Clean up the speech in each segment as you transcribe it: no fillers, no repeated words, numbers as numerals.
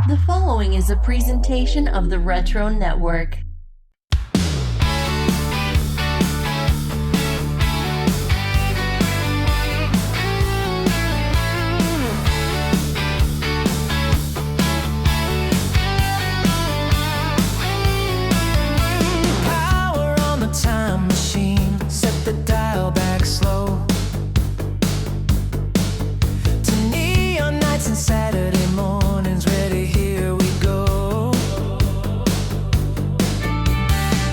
The following is a presentation of the Retro Network. Power on the time machine, set the dial back slow to neon nights and Saturday mornings. Ready, here we go.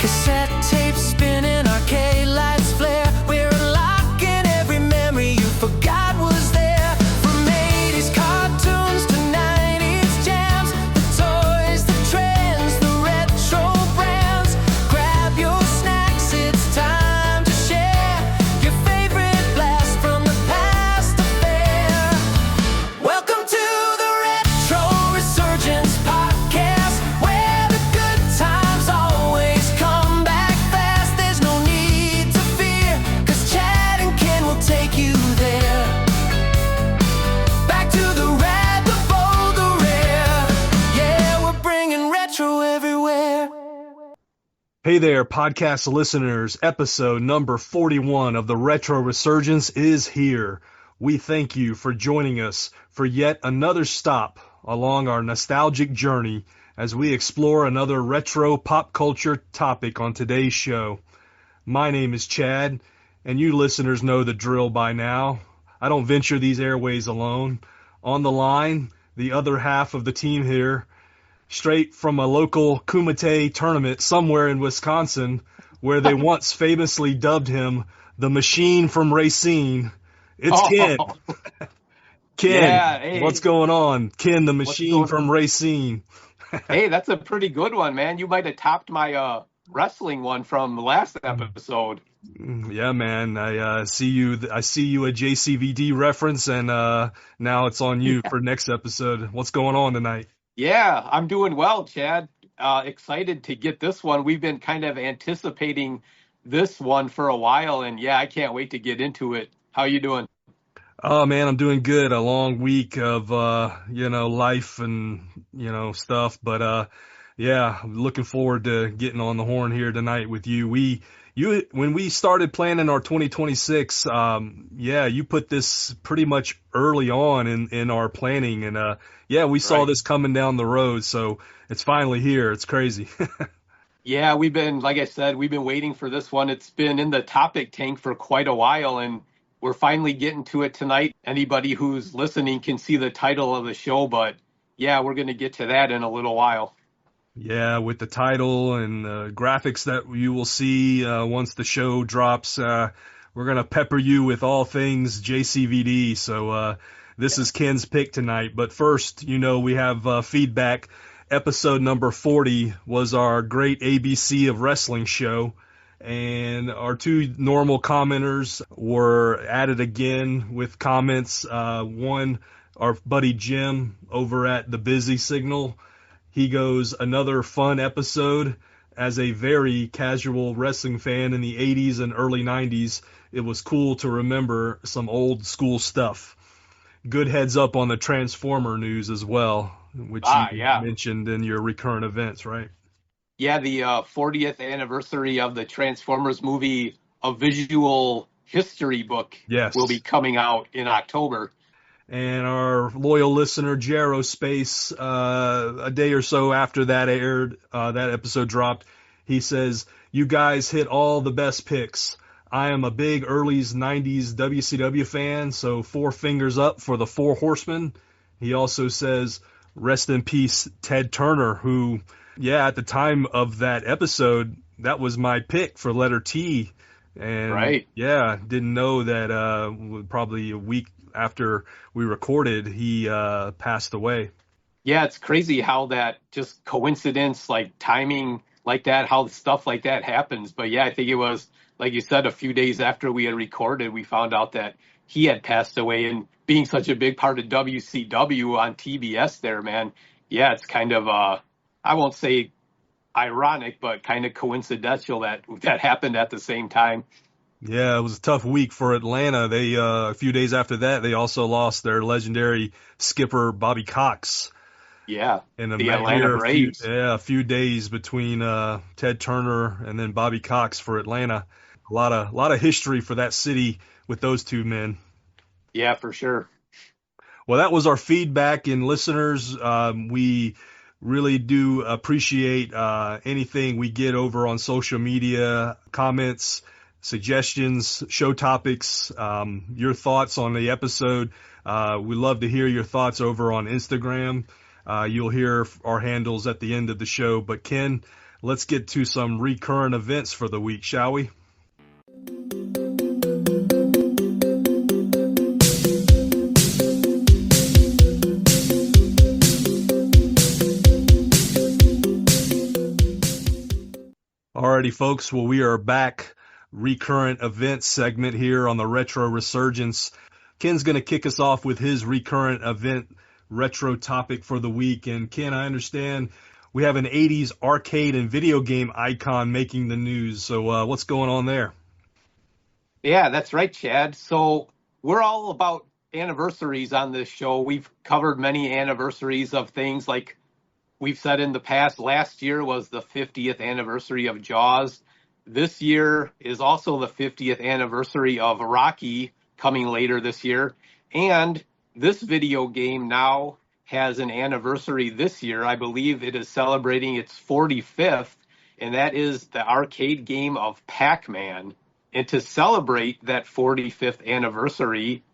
Cassette tapes spinning, arcade lights flare. We're unlocking every memory you forgot was there. From 80s cartoons to 90s jams, the toys, the trends, the retro brands. Grab your snacks, it's time to share your favorite blast from the past affair. Welcome to the Retro Resurgence podcast, where the good times always come back fast. There's no need to fear, 'cause Chad and Ken will take you there. Back to the rad, the bold, the rare. Yeah, we're bringing retro everywhere. Hey there, podcast listeners. Episode number 41 of the Retro Resurgence is here. We thank you for joining us for yet another stop along our nostalgic journey as we explore another retro pop culture topic on today's show. My name is Chad, and you listeners know the drill by now. I don't venture these airways alone. On the line, the other half of the team here, straight from a local Kumite tournament somewhere in Wisconsin, where they once famously dubbed him the Machine from Racine. It's Ken. Ken, Yeah, hey. what's going on? Ken, the Machine going from Racine. Hey, that's a pretty good one, man. You might have topped my wrestling one from the last episode. Yeah, man. I see you a JCVD reference, and now it's on you for next episode. What's going on tonight? Yeah, I'm doing well, Chad. Excited to get this one. We've been kind of anticipating this one for a while, and yeah, I can't wait to get into it. How you doing? Oh man, I'm doing good. A long week of life and stuff, but yeah, I'm looking forward to getting on the horn here tonight with you. When we started planning our 2026, you put this pretty much early on in our planning, and we saw Right. this coming down the road, so it's finally here. It's crazy. Yeah, like I said, we've been waiting for this one. It's been in the topic tank for quite a while, and we're finally getting to it tonight. Anybody who's listening can see the title of the show, but yeah, we're going to get to that in a little while. Yeah, with the title and graphics that you will see once the show drops, we're going to pepper you with all things JCVD. So this is Ken's pick tonight. But first, we have feedback. Episode number 40 was our great ABC of Wrestling show. And our two normal commenters were added again with comments. One, our buddy Jim over at the Busy Signal. He goes, another fun episode. As a very casual wrestling fan in the 80s and early 90s, it was cool to remember some old school stuff. Good heads up on the Transformer news as well, which you Yeah. mentioned in your recurrent events, right? Yeah, the 40th anniversary of the Transformers movie, a visual history book, Yes. will be coming out in October. And our loyal listener, Space, a day or so after that aired, that episode dropped, he says, "You guys hit all the best picks. I am a big early 90s WCW fan, so 4 fingers up for the 4 Horsemen." He also says, "Rest in peace, Ted Turner," who, at the time of that episode, that was my pick for letter T. And Right. Didn't know that probably a week after we recorded, he passed away. Yeah, it's crazy how that just coincidence, like timing like that, how stuff like that happens. But yeah, I think it was, like you said, a few days after we had recorded, we found out that he had passed away. And being such a big part of WCW on TBS there, man, yeah, it's kind of, I won't say ironic, but kind of coincidental that happened at the same time. Yeah, it was a tough week for Atlanta. They a few days after that, they also lost their legendary skipper Bobby Cox. Yeah, in a the Atlanta Braves. a few days between Ted Turner and then Bobby Cox for Atlanta. A lot of history for that city with those two men. Yeah, for sure. Well, that was our feedback, and listeners, we really do appreciate anything we get over on social media, comments, suggestions, show topics, your thoughts on the episode. We love to hear your thoughts over on Instagram. You'll hear our handles at the end of the show. But Ken, let's get to some recurrent events for the week, shall we? Alrighty, folks. Well, we are back. Recurrent events segment here on the Retro Resurgence. Ken's going to kick us off with his recurrent event retro topic for the week. And Ken, I understand we have an 80s arcade and video game icon making the news. So what's going on there? Yeah, that's right, Chad. So we're all about anniversaries on this show. We've covered many anniversaries of things like we've said in the past. Last year was the 50th anniversary of Jaws. This year is also the 50th anniversary of Rocky, coming later this year. And this video game now has an anniversary this year. I believe it is celebrating its 45th, and that is the arcade game of Pac-Man. And to celebrate that 45th anniversary,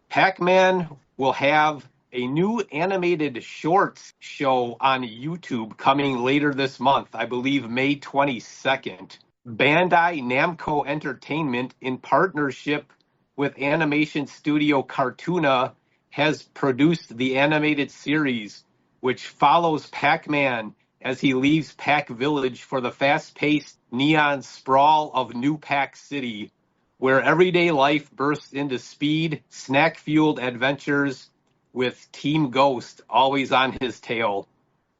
Pac-Man will have a new animated shorts show on YouTube coming later this month, I believe May 22nd. Bandai Namco Entertainment, in partnership with animation studio Cartoona, has produced the animated series, which follows Pac-Man as he leaves Pac Village for the fast-paced neon sprawl of New Pac City, where everyday life bursts into speed, snack-fueled adventures with Team Ghost always on his tail.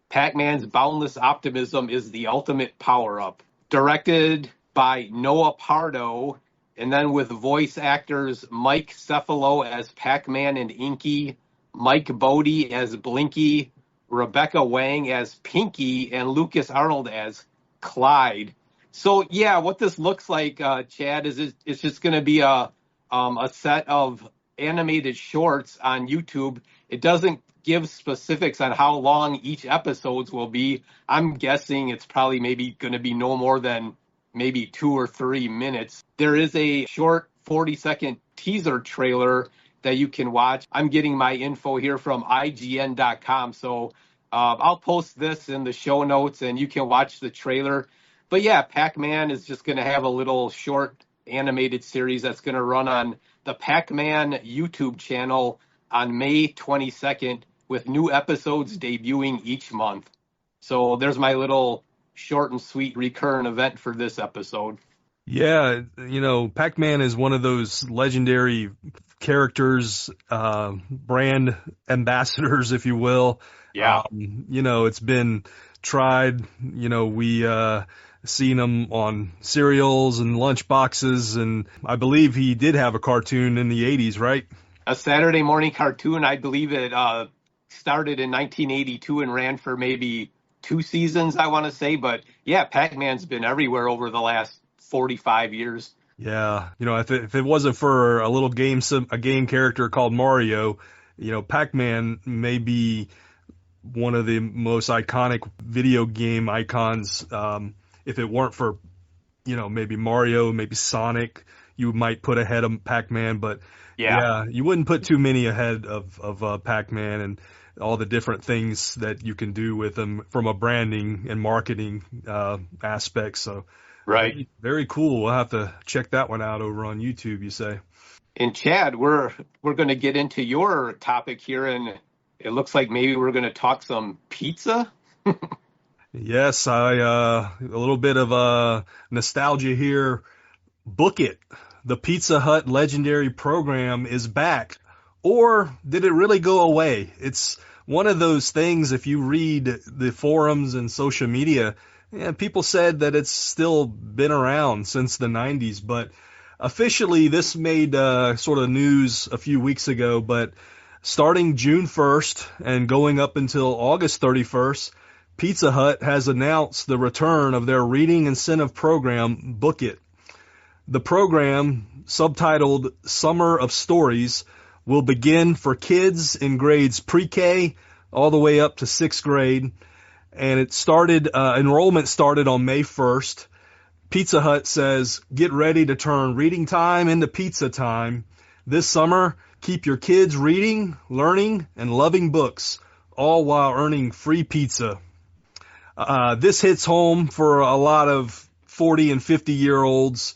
Pac-Man's boundless optimism is the ultimate power-up. Directed by Noah Pardo, and then with voice actors Mike Cephalo as Pac-Man and Inky, Mike Bodie as Blinky, Rebecca Wang as Pinky, and Lucas Arnold as Clyde. So yeah, what this looks like, Chad, is it's just going to be a set of animated shorts on YouTube. It doesn't give specifics on how long each episodes will be. I'm guessing it's probably maybe going to be no more than maybe 2 or 3 minutes. There is a short 40-second teaser trailer that you can watch. I'm getting my info here from IGN.com, so I'll post this in the show notes and you can watch the trailer. But yeah, Pac-Man is just going to have a little short animated series that's going to run on the Pac-Man YouTube channel on May 22nd, with new episodes debuting each month. So there's my little short and sweet recurrent event for this episode. Yeah, Pac-Man is one of those legendary characters, brand ambassadors, if you will. Yeah. It's been tried. We seen him on cereals and lunch boxes, and I believe he did have a cartoon in the 80s, right? A Saturday morning cartoon. I believe it started in 1982 and ran for maybe 2 seasons, I want to say. But yeah, Pac-Man's been everywhere over the last 45 years. Yeah, if it wasn't for a game character called Mario, Pac-Man may be one of the most iconic video game icons. If it weren't for, maybe Mario, maybe Sonic, you might put ahead of Pac-Man, but yeah, you wouldn't put too many ahead of Pac-Man and all the different things that you can do with them from a branding and marketing aspect. So, right, very cool. We'll have to check that one out over on YouTube, you say. And Chad, we're going to get into your topic here, and it looks like maybe we're going to talk some pizza. Yes, a little bit of nostalgia here. Book It. The Pizza Hut legendary program is back. Or did it really go away? It's one of those things, if you read the forums and social media, people said that it's still been around since the 90s. But officially, this made sort of news a few weeks ago. But Starting June 1st and going up until August 31st, Pizza Hut has announced the return of their reading incentive program, Book It. The program, subtitled Summer of Stories, will begin for kids in grades pre-K all the way up to 6th grade. And enrollment started on May 1st. Pizza Hut says, get ready to turn reading time into pizza time. This summer, keep your kids reading, learning, and loving books, all while earning free pizza. This hits home for a lot of 40 and 50-year-olds.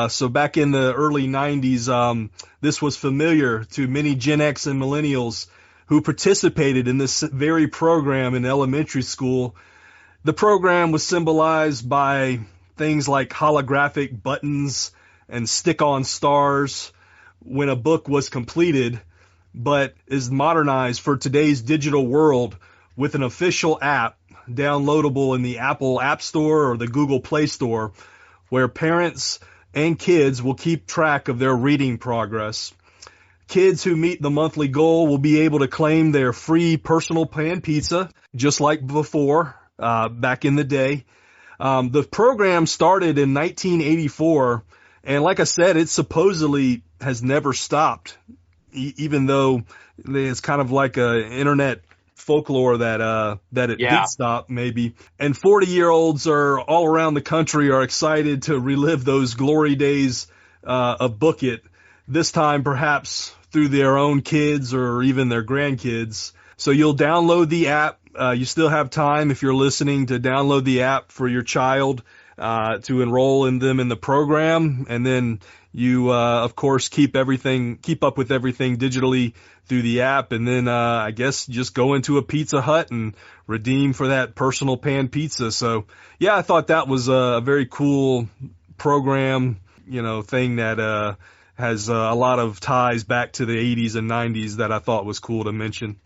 So back in the early 90s, this was familiar to many Gen X and millennials who participated in this very program in elementary school. The program was symbolized by things like holographic buttons and stick-on stars when a book was completed, but is modernized for today's digital world with an official app downloadable in the Apple App Store or the Google Play Store, where parents and kids will keep track of their reading progress. Kids who meet the monthly goal will be able to claim their free personal pan pizza, just like before, back in the day. The program started in 1984, and like I said, it supposedly has never stopped, even though it's kind of like a internet folklore that it did stop maybe. And 40-year-olds are all around the country are excited to relive those glory days of Book It, this time perhaps through their own kids or even their grandkids. So you'll download the app. You still have time, if you're listening, to download the app for your child to enroll in them in the program. And then you, of course, keep up with everything digitally through the app. And then, I guess just go into a Pizza Hut and redeem for that personal pan pizza. So yeah, I thought that was a very cool program, thing that, has a lot of ties back to the 80s and 90s that I thought was cool to mention.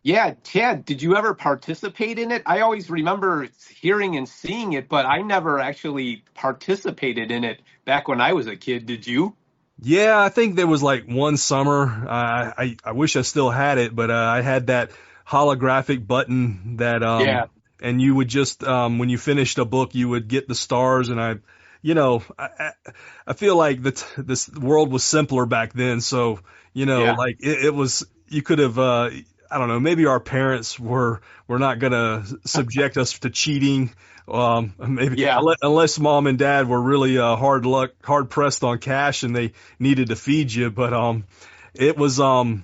Yeah, Chad, did you ever participate in it? I always remember hearing and seeing it, but I never actually participated in it back when I was a kid. Did you? Yeah, I think there was like one summer. I wish I still had it, but I had that holographic button that and you would just when you finished a book, you would get the stars, and I feel like this world was simpler back then. So like it was, you could have. I don't know, maybe our parents were not going to subject us to cheating. Unless mom and dad were really hard pressed on cash and they needed to feed you. But it was my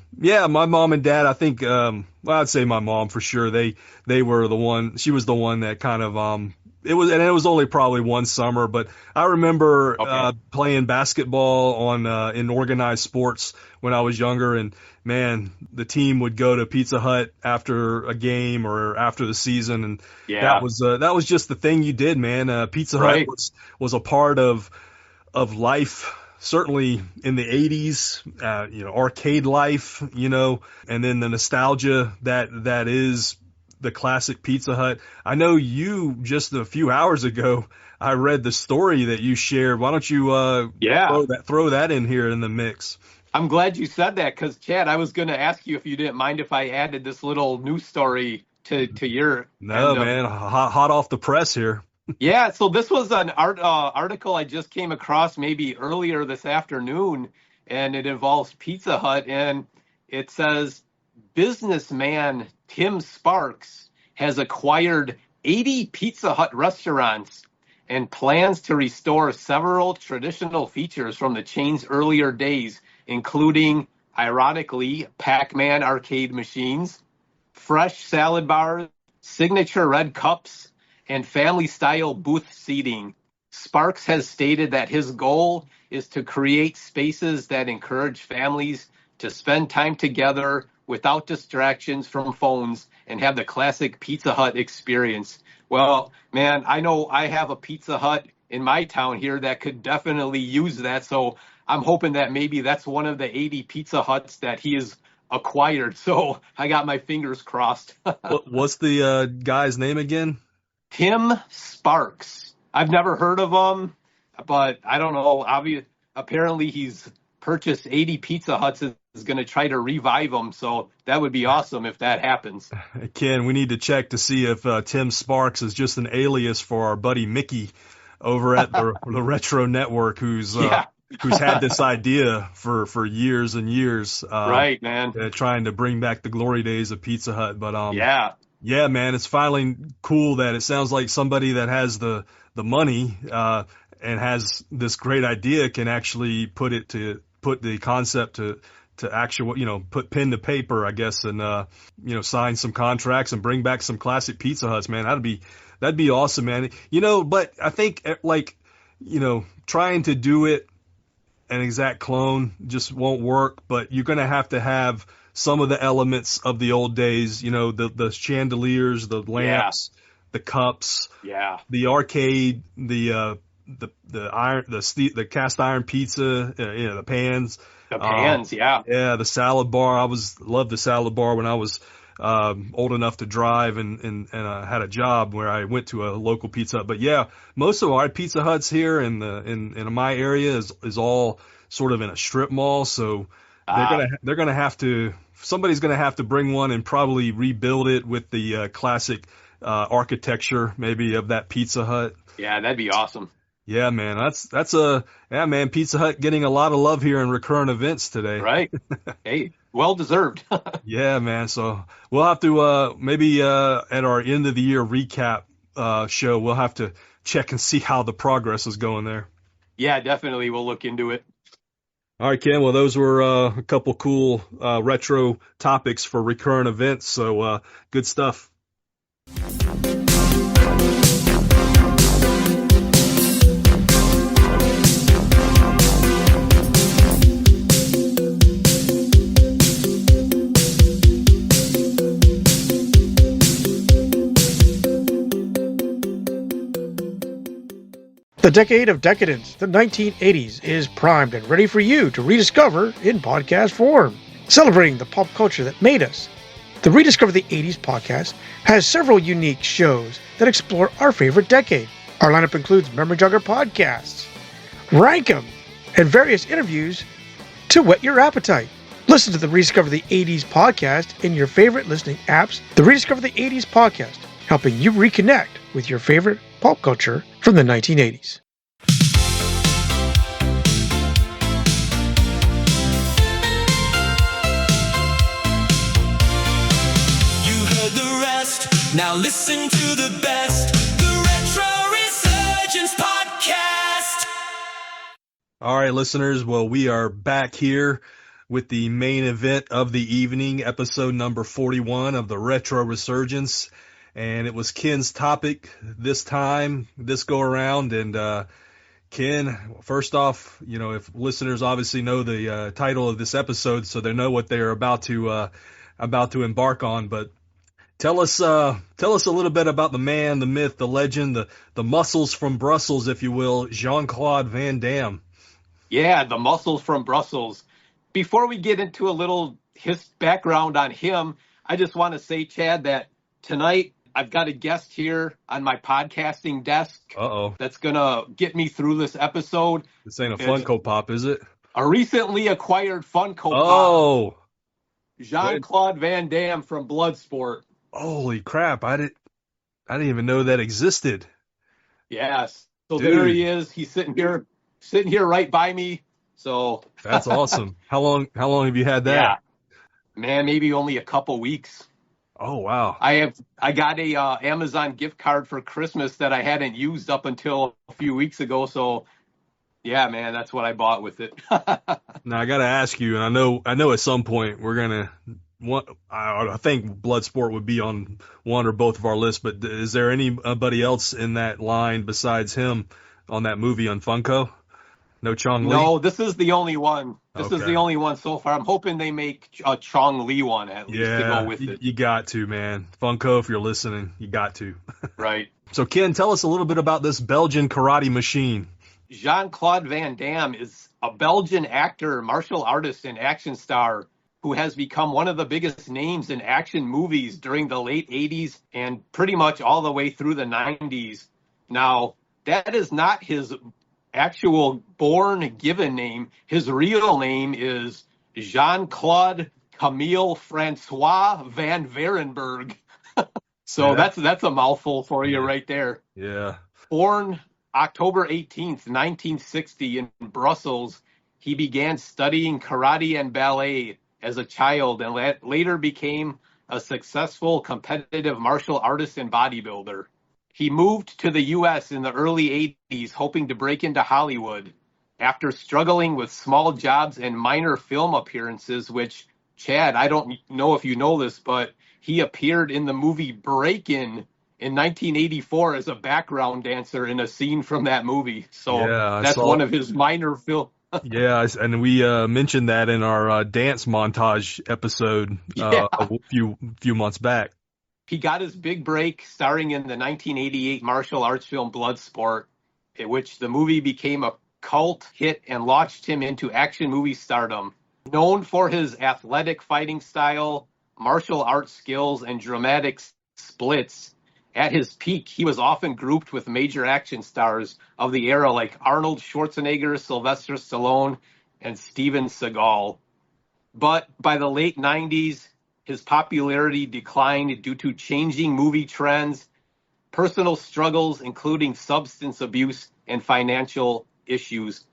mom and dad, I think I'd say my mom for sure. They were the one, she was the one that kind of it was only probably one summer, but I remember playing basketball in organized sports when I was younger, and man, the team would go to Pizza Hut after a game or after the season, and that was just the thing you did, man. Pizza Hut was a part of life, certainly in the 80s, arcade life, and then the nostalgia that is the classic Pizza Hut. I know you, just a few hours ago, I read the story that you shared. Why don't you throw that in here in the mix? I'm glad you said that, because, Chad, I was going to ask you if you didn't mind if I added this little news story to your... No, man, hot off the press here. Yeah, so this was an article I just came across maybe earlier this afternoon, and it involves Pizza Hut, and it says, businessman Tim Sparks has acquired 80 Pizza Hut restaurants and plans to restore several traditional features from the chain's earlier days, including, ironically, Pac-Man arcade machines, fresh salad bars, signature red cups, and family-style booth seating. Sparks has stated that his goal is to create spaces that encourage families to spend time together without distractions from phones and have the classic Pizza Hut experience. Well, man, I know I have a Pizza Hut in my town here that could definitely use that. So I'm hoping that maybe that's one of the 80 Pizza Huts that he has acquired. So I got my fingers crossed. What's the guy's name again? Tim Sparks. I've never heard of him, but I don't know. Apparently he's purchased 80 Pizza Huts. Is going to try to revive them. So that would be awesome if that happens. Ken, we need to check to see if Tim Sparks is just an alias for our buddy Mickey over at the Retro Network, who's had this idea for years and years. Right, man. Trying to bring back the glory days of Pizza Hut. But yeah, man, it's finally cool that it sounds like somebody that has the money and has this great idea can actually put the concept to actual, put pen to paper, I guess, and sign some contracts and bring back some classic Pizza Huts, man. That'd be awesome, man. But I think trying to do it an exact clone just won't work, but you're going to have some of the elements of the old days, the chandeliers, the lamps, the cups, the arcade, the iron, the cast iron pizza, the pans. The pans, yeah, the salad bar. I loved the salad bar when I was old enough to drive and had a job where I went to a local Pizza Hut. But yeah, most of our Pizza Huts here in my area is all sort of in a strip mall. So somebody's gonna have to bring one and probably rebuild it with the classic architecture maybe of that Pizza Hut. Yeah, that'd be awesome. Yeah, man, man, Pizza Hut getting a lot of love here in Recurrent Events today. Right. Hey, well deserved. Yeah, man. So we'll have to maybe at our end of the year recap show, we'll have to check and see how the progress is going there. Yeah, definitely. We'll look into it. All right, Ken. Well, those were a couple cool retro topics for Recurrent Events. So good stuff. The decade of decadence, the 1980s, is primed and ready for you to rediscover in podcast form. Celebrating the pop culture that made us, the Rediscover the 80s podcast has several unique shows that explore our favorite decade. Our lineup includes Memory Jogger podcasts, Rank 'em, and various interviews to whet your appetite. Listen to the Rediscover the 80s podcast in your favorite listening apps. The Rediscover the 80s podcast, helping you reconnect with your favorite pop culture from the 1980s. You heard the rest, now listen to the best, the Retro Resurgence podcast. All right, listeners, well, we are back here with the main event of the evening, episode number 41 of the Retro Resurgence. And it was Ken's topic this go around. And Ken, first off, if listeners obviously know the title of this episode, so they know what they're about to embark on. But tell us a little bit about the man, the myth, the legend, the muscles from Brussels, if you will, Jean-Claude Van Damme. Yeah, the muscles from Brussels. Before we get into a little his background on him, I just want to say, Chad, that tonight I've got a guest here on my podcasting desk. That's going to get me through this episode. This ain't a Funko Pop, is it? A recently acquired Funko Pop. Jean-Claude Van Damme from Bloodsport. Holy crap. I didn't even know that existed. Yes. So Dude. There he is. He's sitting here right by me. So that's awesome. How long have you had that? Yeah. Man, maybe only a couple weeks. Oh, wow. I got a Amazon gift card for Christmas that I hadn't used up until a few weeks ago. So, yeah, man, that's what I bought with it. Now, I got to ask you, and I know at some point we're going to I think Bloodsport would be on one or both of our lists, but is there anybody else in that line besides him on that movie on Funko? No Chong Li? No, this is the only one. This is the only one so far. I'm hoping they make a Chong Li one at least to go with it. You got to, man. Funko, if you're listening, you got to. Right. So, Ken, tell us a little bit about this Belgian karate machine. Jean-Claude Van Damme is a Belgian actor, martial artist, and action star who has become one of the biggest names in action movies during the late 80s and pretty much all the way through the 90s. Now, that is not his actual born given name. His real name is Jean-Claude Camille Francois Van Varenberg. So Yeah. that's a mouthful for you right there. Yeah. Born October 18th, 1960 in Brussels, he began studying karate and ballet as a child and later became a successful competitive martial artist and bodybuilder. He moved to the U.S. in the early 80s, hoping to break into Hollywood. After struggling with small jobs and minor film appearances, which, Chad, I don't know if you know this, but he appeared in the movie Break-In in 1984 as a background dancer in a scene from that movie. So Yeah, I that's saw one it. of his minor film. Yeah, and we mentioned that in our dance montage episode Yeah. a few months back. He got his big break starring in the 1988 martial arts film Bloodsport, in which the movie became a cult hit and launched him into action movie stardom. Known for his athletic fighting style, martial arts skills, and dramatic splits, at his peak, he was often grouped with major action stars of the era like Arnold Schwarzenegger, Sylvester Stallone, and Steven Seagal. But by the late 90s, his popularity declined due to changing movie trends, personal struggles, including substance abuse and financial issues.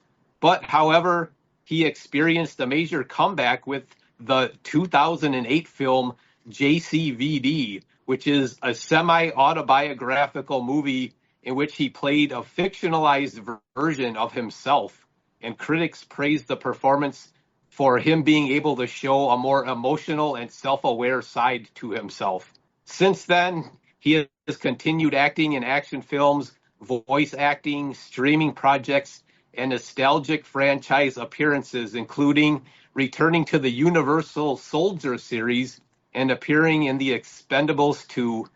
But, however, he experienced a major comeback with the 2008 film JCVD, which is a semi-autobiographical movie in which he played a fictionalized version of himself. And critics praised the performance for him being able to show a more emotional and self-aware side to himself. Since then, he has continued acting in action films, voice acting, streaming projects, and nostalgic franchise appearances, including returning to the Universal Soldier series and appearing in The Expendables 2.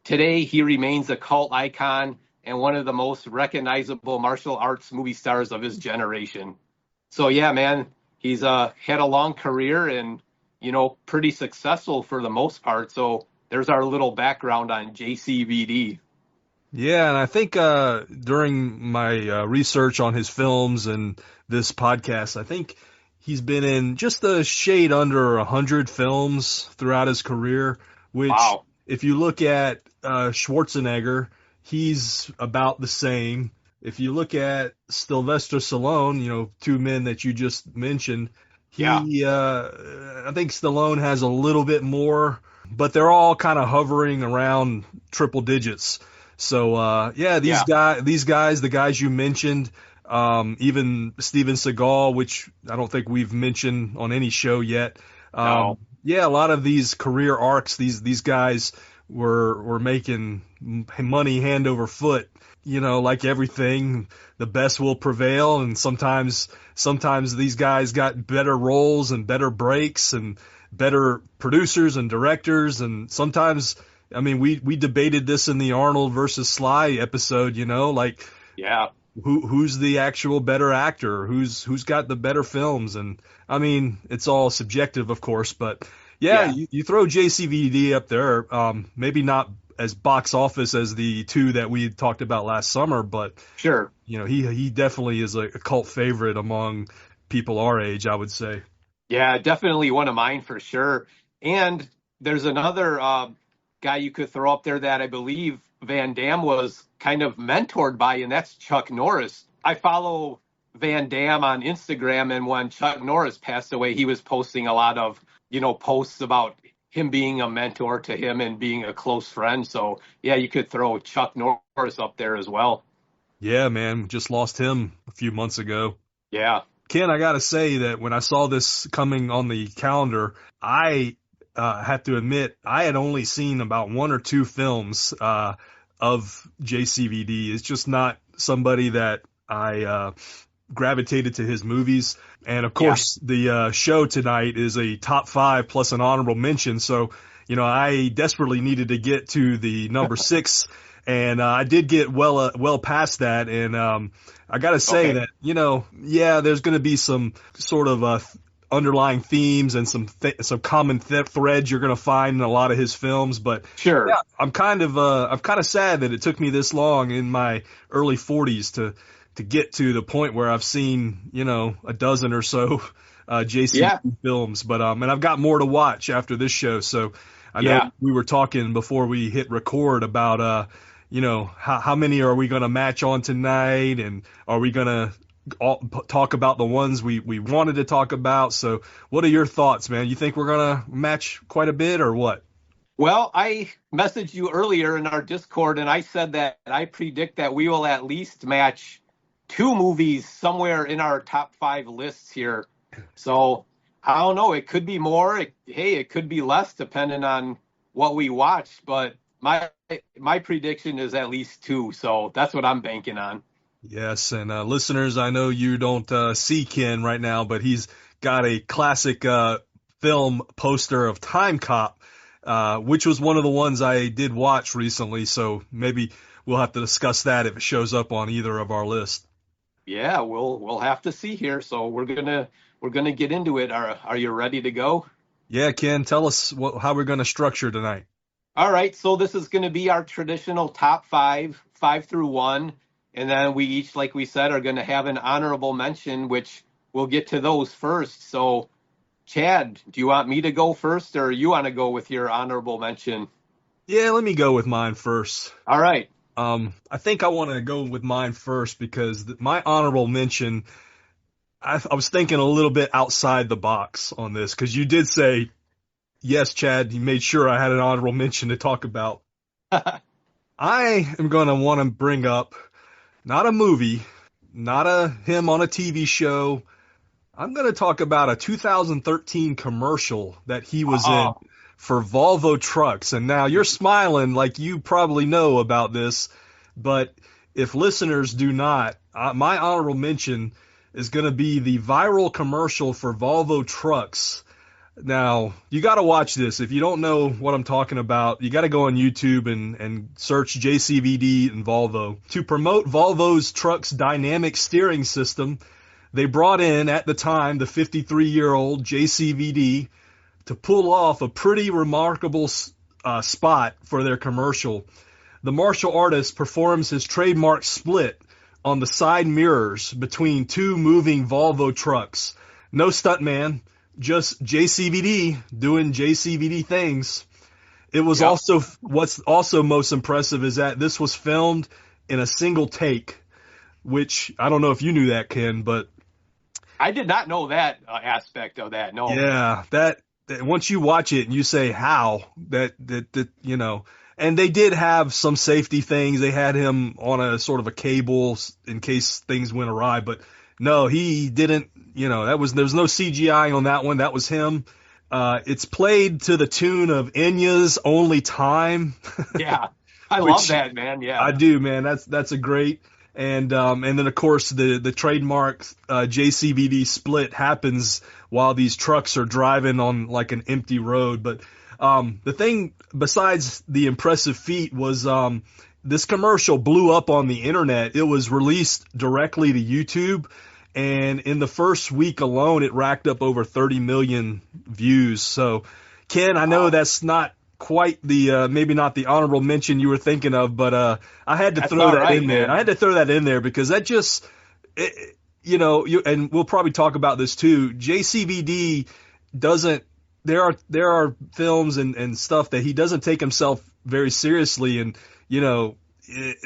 Today, he remains a cult icon and one of the most recognizable martial arts movie stars of his generation. So yeah, man, he's had a long career and, pretty successful for the most part. So there's our little background on JCVD. Yeah, and I think during my research on his films and this podcast, I think he's been in just a shade under 100 films throughout his career, which Wow. if you look at Schwarzenegger, he's about the same. If you look at Sylvester Stallone, two men that you just mentioned, I think Stallone has a little bit more, but they're all kind of hovering around triple digits. So, these guys, the guys you mentioned, even Steven Seagal, which I don't think we've mentioned on any show yet. No. Yeah, a lot of these career arcs, these guys were making money hand over foot. Like everything, the best will prevail, and sometimes these guys got better roles and better breaks and better producers and directors, and sometimes, we debated this in the Arnold versus Sly episode, Yeah. who's the actual better actor, who's got the better films, and it's all subjective, of course, but Yeah. you throw JCVD up there, maybe not as box office as the two that we talked about last summer, but Sure. he definitely is a cult favorite among people our age, I would say. Yeah, definitely one of mine for sure. And there's another guy you could throw up there that I believe Van Damme was kind of mentored by, and that's Chuck Norris. I follow Van Damme on Instagram, and when Chuck Norris passed away, he was posting a lot of, posts about him being a mentor to him and being a close friend. So, yeah, you could throw Chuck Norris up there as well. Yeah, man, just lost him a few months ago. Yeah. Ken, I got to say that when I saw this coming on the calendar, I have to admit I had only seen about one or two films of JCVD. It's just not somebody that I gravitated to his movies. And of course, the show tonight is a top 5 plus an honorable mention. So, I desperately needed to get to the number 6, and I did get well past that. And I got to say that, there's going to be some sort of underlying themes and some common threads you're going to find in a lot of his films. But Sure. yeah, I'm kind of sad that it took me this long in my early 40s to get to the point where I've seen, a dozen or so JCVD films, but and I've got more to watch after this show. So I know we were talking before we hit record about how many are we going to match on tonight, and are we going to talk about the ones we wanted to talk about? So what are your thoughts, man? You think we're going to match quite a bit or what? Well, I messaged you earlier in our Discord, and I said that I predict that we will at least match 2 movies somewhere in our top 5 lists here. So I don't know. It could be more. It could be less depending on what we watch. But my prediction is at least 2. So that's what I'm banking on. Yes, and listeners, I know you don't see Ken right now, but he's got a classic film poster of Time Cop, which was one of the ones I did watch recently. So maybe we'll have to discuss that if it shows up on either of our lists. Yeah, we'll have to see here. So we're gonna get into it. Are you ready to go? Yeah, Ken, tell us how we're gonna structure tonight. All right, so this is gonna be our traditional top 5 through 1. And then we each, like we said, are going to have an honorable mention, which we'll get to those first. So, Chad, do you want me to go first, or you want to go with your honorable mention? Yeah, let me go with mine first. All right. I think I want to go with mine first because my honorable mention, I was thinking a little bit outside the box on this, because you did say, yes, Chad, you made sure I had an honorable mention to talk about. I am going to want to bring up not a movie, not him on a TV show. I'm going to talk about a 2013 commercial that he was in for Volvo trucks. And now you're smiling like you probably know about this, but if listeners do not, my honorable mention is going to be the viral commercial for Volvo trucks. Now, you got to watch this. If you don't know what I'm talking about, you got to go on YouTube and search JCVD and Volvo. To promote Volvo's truck's dynamic steering system, they brought in, at the time, the 53-year-old JCVD to pull off a pretty remarkable spot for their commercial. The martial artist performs his trademark split on the side mirrors between 2 moving Volvo trucks. No stuntman. Just JCVD doing JCVD things. It was also, what's also most impressive is that this was filmed in a single take, which I don't know if you knew that, Ken, but I did not know that aspect of that. No. Yeah, that once you watch it and you say how that and they did have some safety things. They had him on a sort of a cable in case things went awry, but no, he didn't. There was no CGI on that one. That was him. It's played to the tune of Enya's Only Time. Yeah, I love that, man. Yeah, I do, man. That's a great. And then of course the trademark JCVD split happens while these trucks are driving on like an empty road. But the thing besides the impressive feat was this commercial blew up on the internet. It was released directly to YouTube. And in the first week alone, it racked up over 30 million views. So, Ken, I know that's not quite the maybe not the honorable mention you were thinking of, but I had to throw that in there. I had to throw that in there because that just, and we'll probably talk about this too. JCVD doesn't. There are films and stuff that he doesn't take himself very seriously, and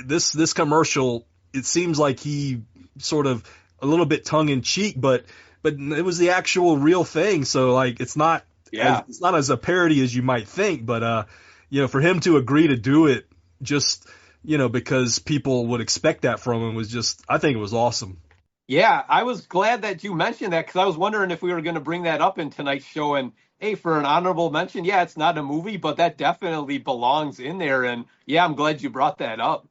this commercial, it seems like he sort of a little bit tongue in cheek, but it was the actual real thing. So like, it's not as a parody as you might think, but for him to agree to do it just, because people would expect that from him was just, I think it was awesome. Yeah. I was glad that you mentioned that, because I was wondering if we were going to bring that up in tonight's show. And hey, for an honorable mention, yeah, it's not a movie, but that definitely belongs in there. And yeah, I'm glad you brought that up.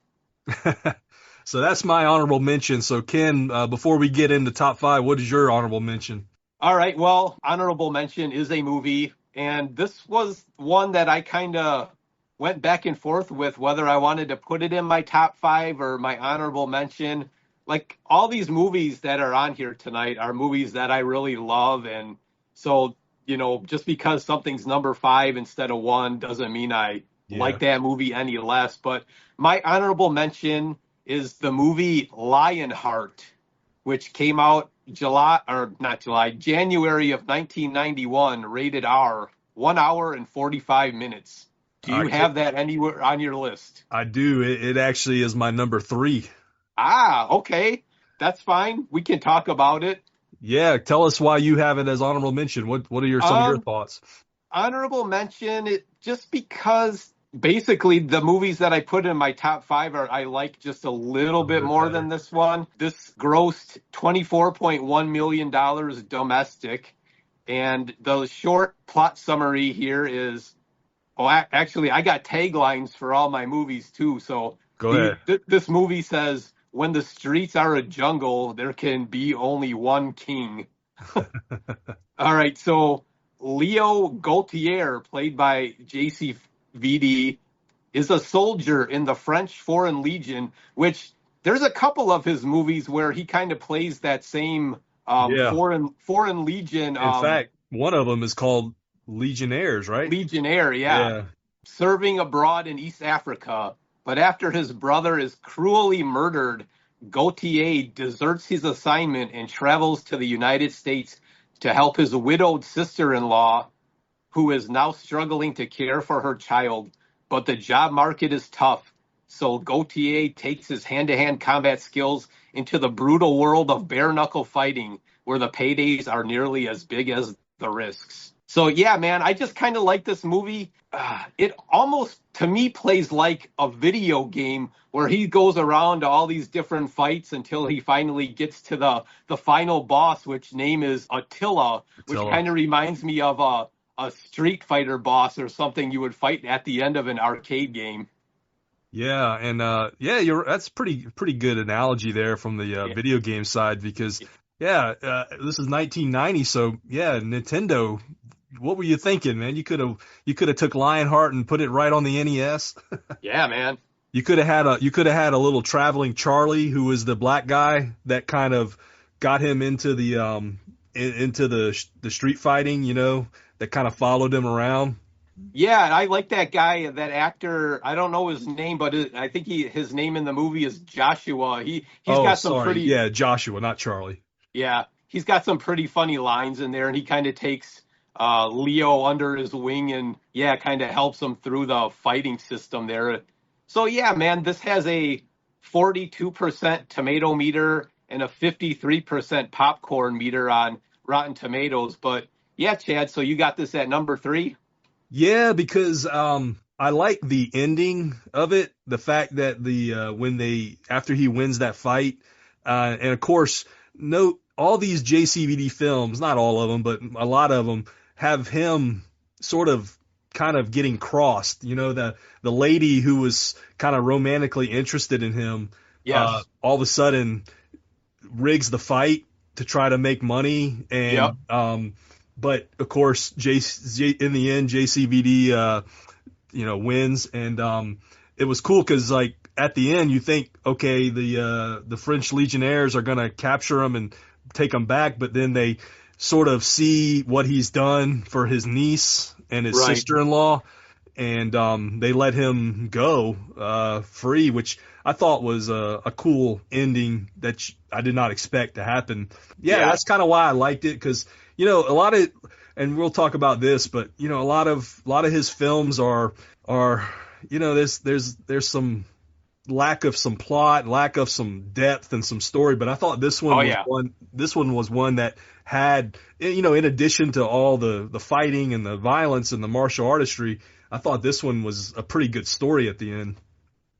So that's my honorable mention. So Ken, before we get into top 5, what is your honorable mention? All right. Well, honorable mention is a movie, and this was one that I kind of went back and forth with whether I wanted to put it in my top 5 or my honorable mention. Like, all these movies that are on here tonight are movies that I really love. And so, just because something's number 5 instead of 1 doesn't mean I like that movie any less. But my honorable mention is the movie Lionheart, which came out January of 1991, rated R, 1 hour and 45 minutes. Do you have that anywhere on your list? I do. It actually is my number 3. Ah, okay. That's fine. We can talk about it. Yeah, tell us why you have it as honorable mention. What are some of your thoughts? Honorable mention, just because basically the movies that I put in my top 5 I like just a little bit more than this one. This grossed $24.1 million domestic, and the short plot summary here is, actually, I got taglines for all my movies too. So Go ahead. This movie says, "When the streets are a jungle, there can be only one king." All right, so Leo Gaultier, played by JCVD, is a soldier in the French Foreign Legion, which there's a couple of his movies where he kind of plays that same Foreign Legion. In fact, one of them is called Legionnaires, right? Legionnaire, yeah. Serving abroad in East Africa. But after his brother is cruelly murdered, Gaultier deserts his assignment and travels to the United States to help his widowed sister-in-law, who is now struggling to care for her child. But the job market is tough, so Gaultier takes his hand-to-hand combat skills into the brutal world of bare-knuckle fighting, where the paydays are nearly as big as the risks. So yeah, man, I just kind of like this movie. It almost, to me, plays like a video game where he goes around to all these different fights until he finally gets to the final boss, which name is Attila. Which kind of reminds me of a Street Fighter boss or something you would fight at the end of an arcade game. Yeah, and that's pretty good analogy there from the video game side, because this is 1990, so yeah, Nintendo. What were you thinking, man? You could have took Lionheart and put it right on the NES. Yeah, man. You could have had a little traveling Charlie, who was the black guy that kind of got him into the street fighting, that kind of followed him around. Yeah, I like that guy, that actor. I don't know his name, but I think his name in the movie is Joshua. He's got some pretty Joshua, not Charlie. Yeah, he's got some pretty funny lines in there, and he kind of takes Leo under his wing and kind of helps him through the fighting system there. So yeah, man, this has a 42% tomato meter and a 53% popcorn meter on Rotten Tomatoes. But yeah, Chad, so you got this at number 3? Yeah, because I like the ending of it. The fact that after he wins that fight, and of course, all these JCVD films, not all of them, but a lot of them have him sort of kind of getting crossed. The lady who was kind of romantically interested in him, yes, all of a sudden rigs the fight to try to make money, and but of course, in the end, JCVD, wins, and it was cool because like at the end, you think, okay, the French Legionnaires are gonna capture him and take him back, but then they sort of see what he's done for his niece and his sister-in-law, and they let him go free, which I thought was a cool ending that I did not expect to happen. Yeah, that's kind of why I liked it, because a lot of, and we'll talk about this, but a lot of his films are there's some lack of some plot, lack of some depth and some story, but I thought this one was one that had, in addition to all the fighting and the violence and the martial artistry, I thought this one was a pretty good story at the end.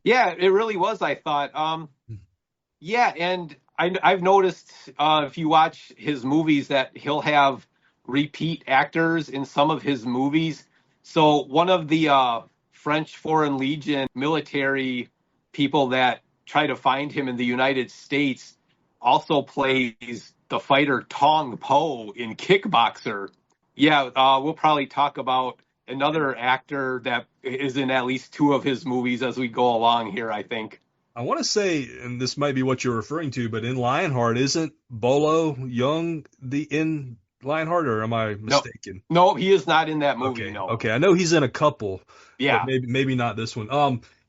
Yeah, it really was, I thought. And I've noticed if you watch his movies that he'll have repeat actors in some of his movies. So one of the French Foreign Legion military people that try to find him in the United States also plays the fighter Tong Po in Kickboxer. Yeah, we'll probably talk about another actor that is in at least 2 of his movies as we go along here, I think. I want to say, and this might be what you're referring to, but in Lionheart, isn't Bolo Young in Lionheart, or am I mistaken? No, he is not in that movie. Okay, I know he's in a couple. Yeah, but maybe not this one.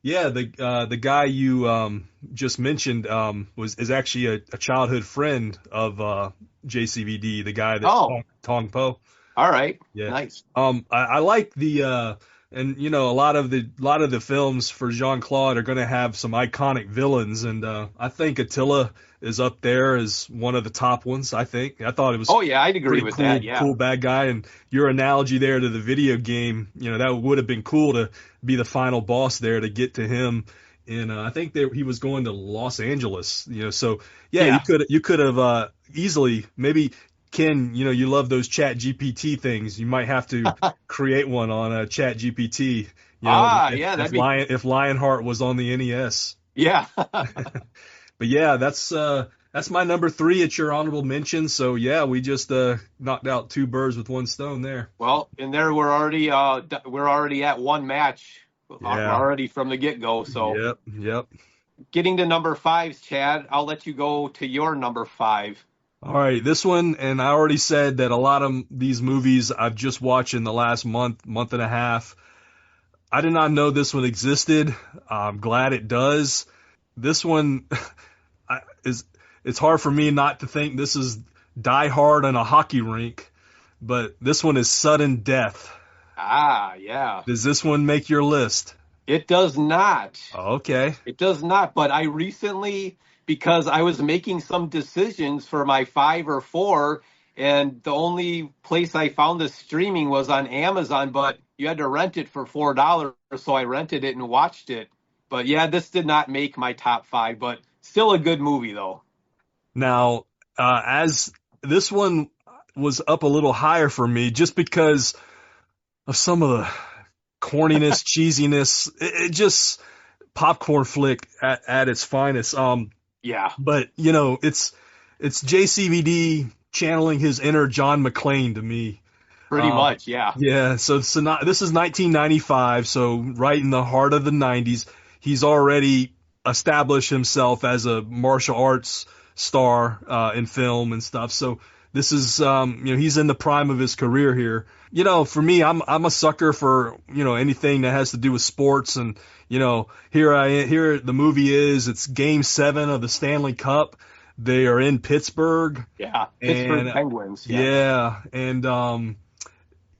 Yeah, the guy you just mentioned is actually a childhood friend of JCVD, the guy that Oh, Tong Po. all right. Yeah. Nice. I like the and you know, a lot of the films for Jean-Claude are going to have some iconic villains, and I think Attila is up there as one of the top ones. I thought it was Oh, yeah, I'd agree pretty with cool, that. Yeah. cool bad guy. And your analogy there to the video game, you know, that would have been cool to be the final boss there to get to him. And I think he was going to Los Angeles, you know. So yeah, Yeah. you could have easily maybe. Ken, you know, you love those Chat GPT things. You might have to create one on Chat GPT. You know, if Lionheart was on the NES. Yeah. But yeah, that's my number 3 at your honorable mention. So yeah, we just knocked out 2 birds with one stone there. Well, and there we're already at one match already from the get-go. So Yep. Getting to number 5, Chad, I'll let you go to your number 5. All right, this one, and I already said that a lot of these movies I've just watched in the last month and a half. I did not know this one existed. I'm glad it does. This one it's hard for me not to think this is Die Hard on a hockey rink, but this one is Sudden Death. Ah, yeah. Does this one make your list? It does not. Okay. It does not, but I recently, because I was making some decisions for my 5 or 4, and the only place I found this streaming was on Amazon, but you had to rent it for $4, so I rented it and watched it. But yeah, this did not make my top 5, but still a good movie though. Now, as this one was up a little higher for me, just because of some of the corniness, cheesiness, it just popcorn flick at its finest. Yeah. But you know, it's JCVD channeling his inner John McClane to me. Pretty much, yeah. Yeah. So this is 1995, so right in the heart of the 90s. He's already established himself as a martial arts star in film and stuff. So this is, you know, he's in the prime of his career here. You know, for me, I'm a sucker for, you know, anything that has to do with sports. And, you know, here the movie is, it's Game 7 of the Stanley Cup. They are in Pittsburgh. Yeah, Pittsburgh Penguins. Yeah, and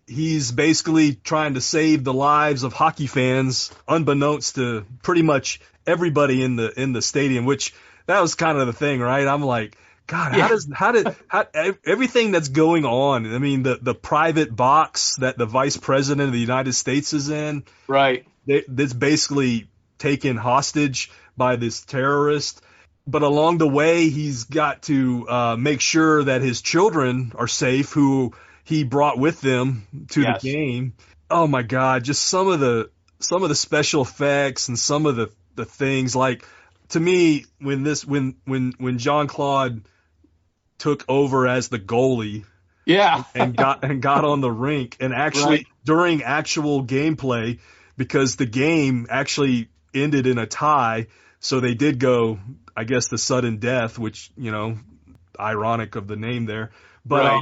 he's basically trying to save the lives of hockey fans, unbeknownst to pretty much everybody in the stadium. Which that was kind of the thing, right? I'm like, God, how did everything that's going on? I mean, the private box that the vice president of the United States is in, right? That's basically taken hostage by this terrorist. But along the way, he's got to make sure that his children are safe, who he brought with them to the game. Oh my God, just some of the special effects and some of the things, like, to me, when Jean-Claude took over as the goalie, and got on the rink, and actually during actual gameplay, because the game actually ended in a tie, so they did go, I guess, the sudden death, which, you know, ironic of the name there. But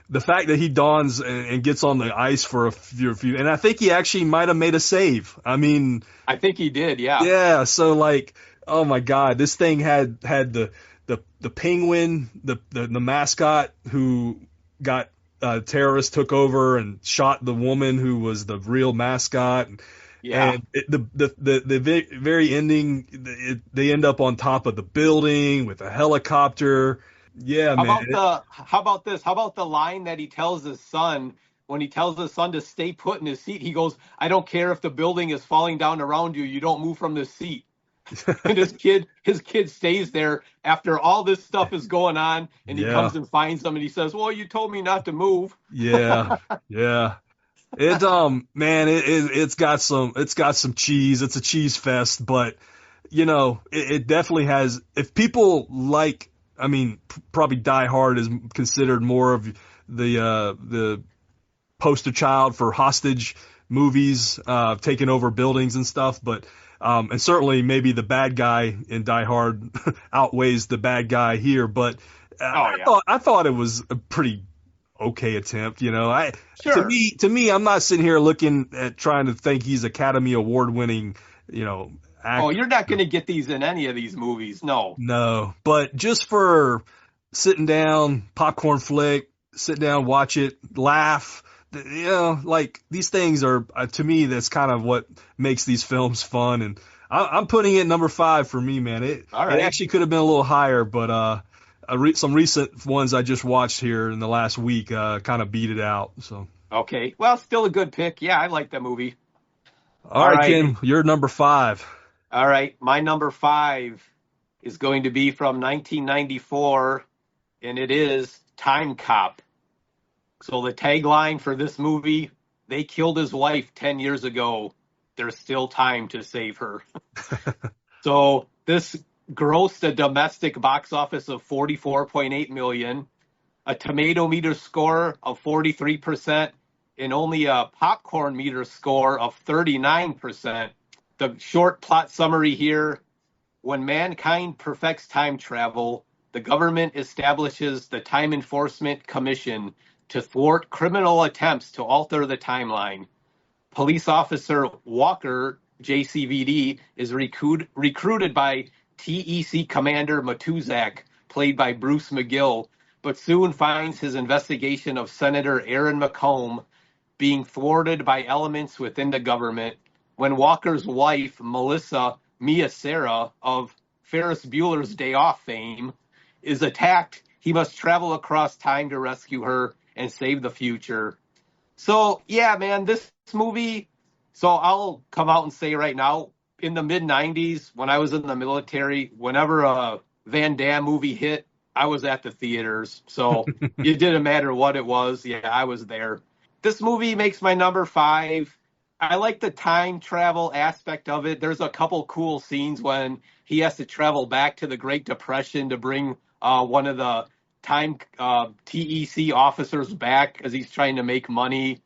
the fact that he dons and gets on the ice for a few, and I think he actually might have made a save. I mean, I think he did, yeah. Yeah, so like, oh my God, this thing had the penguin, the mascot, who got terrorists took over and shot the woman who was the real mascot. Yeah. And the very ending, they end up on top of the building with a helicopter. Yeah, man. How about this? How about the line that he tells his son, when he tells his son to stay put in his seat? He goes, "I don't care if the building is falling down around you. You don't move from this seat." And his kid stays there after all this stuff is going on, and he comes and finds them, and he says, "Well, you told me not to move." Yeah. It man, it's got some cheese. It's a cheese fest, but you know, it definitely has. If people like, I mean, probably Die Hard is considered more of the poster child for hostage movies, taking over buildings and stuff, but and certainly maybe the bad guy in Die Hard outweighs the bad guy here, but I thought it was a pretty okay attempt, you know. To me, I'm not sitting here looking at trying to think he's Academy Award winning, you know, Oh, you're not going to get these in any of these movies. No. No, but just for sitting down, popcorn flick, sit down, watch it, laugh. Like these things are, to me, that's kind of what makes these films fun. And I'm putting it number 5 for me, man. It actually could have been a little higher, but some recent ones I just watched here in the last week kind of beat it out. So. Okay. Well, still a good pick. Yeah, I like that movie. All right, Ken, you're number 5. All right. My number 5 is going to be from 1994, and it is Time Cop. So the tagline for this movie, they killed his wife 10 years ago. There's still time to save her. So this grossed a domestic box office of $44.8 million, a tomato meter score of 43%, and only a popcorn meter score of 39%. The short plot summary here: when mankind perfects time travel, the government establishes the Time Enforcement Commission to thwart criminal attempts to alter the timeline. Police officer Walker, JCVD, is recruited by TEC Commander Matuzak, played by Bruce McGill, but soon finds his investigation of Senator Aaron McComb being thwarted by elements within the government. When Walker's wife, Melissa Mia Sarah of Ferris Bueller's Day Off fame, is attacked, he must travel across time to rescue her and save the future. So, yeah, man, this movie, so I'll come out and say right now, in the mid-90s, when I was in the military, whenever a Van Damme movie hit, I was at the theaters. So it didn't matter what it was. Yeah, I was there. This movie makes my number 5. I like the time travel aspect of it. There's a couple cool scenes when he has to travel back to the Great Depression to bring one of the time TEC officers back as he's trying to make money.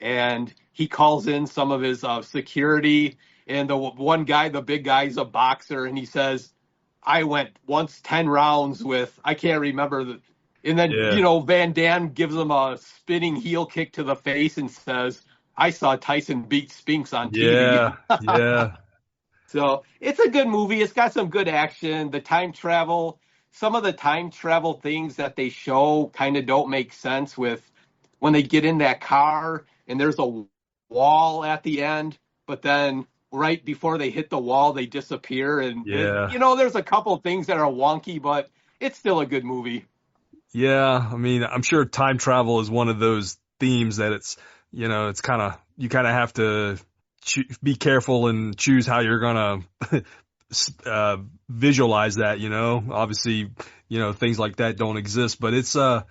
And he calls in some of his security. And the one guy, the big guy, is a boxer. And he says, I went once 10 rounds with, I can't remember. And then, Van Damme gives him a spinning heel kick to the face and says, I saw Tyson beat Spinks on TV. Yeah. So it's a good movie. It's got some good action. The time travel, some of the time travel things that they show kind of don't make sense with when they get in that car and there's a wall at the end, but then right before they hit the wall, they disappear. And there's a couple things that are wonky, but it's still a good movie. Yeah. I mean, I'm sure time travel is one of those themes that it's, it's kind of, you kind of have to be careful and choose how you're going to visualize that, obviously, things like that don't exist, but it's, right.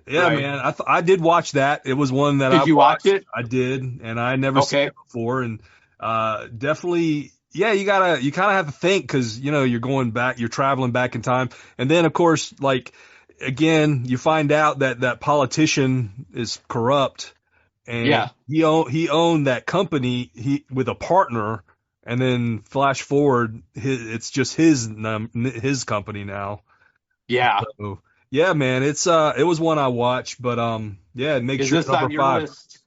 Man, I did watch that. It was one that Did you watch it? I did. And I never seen it before. And, definitely, you kind of have to think, cause you're going back, you're traveling back in time. And then of course, like, again, you find out that that politician is corrupt. And he owned that company with a partner, and then flash forward, it's just his company now. Yeah. So, yeah, man, it was one I watched, but make sure it's number 5. List?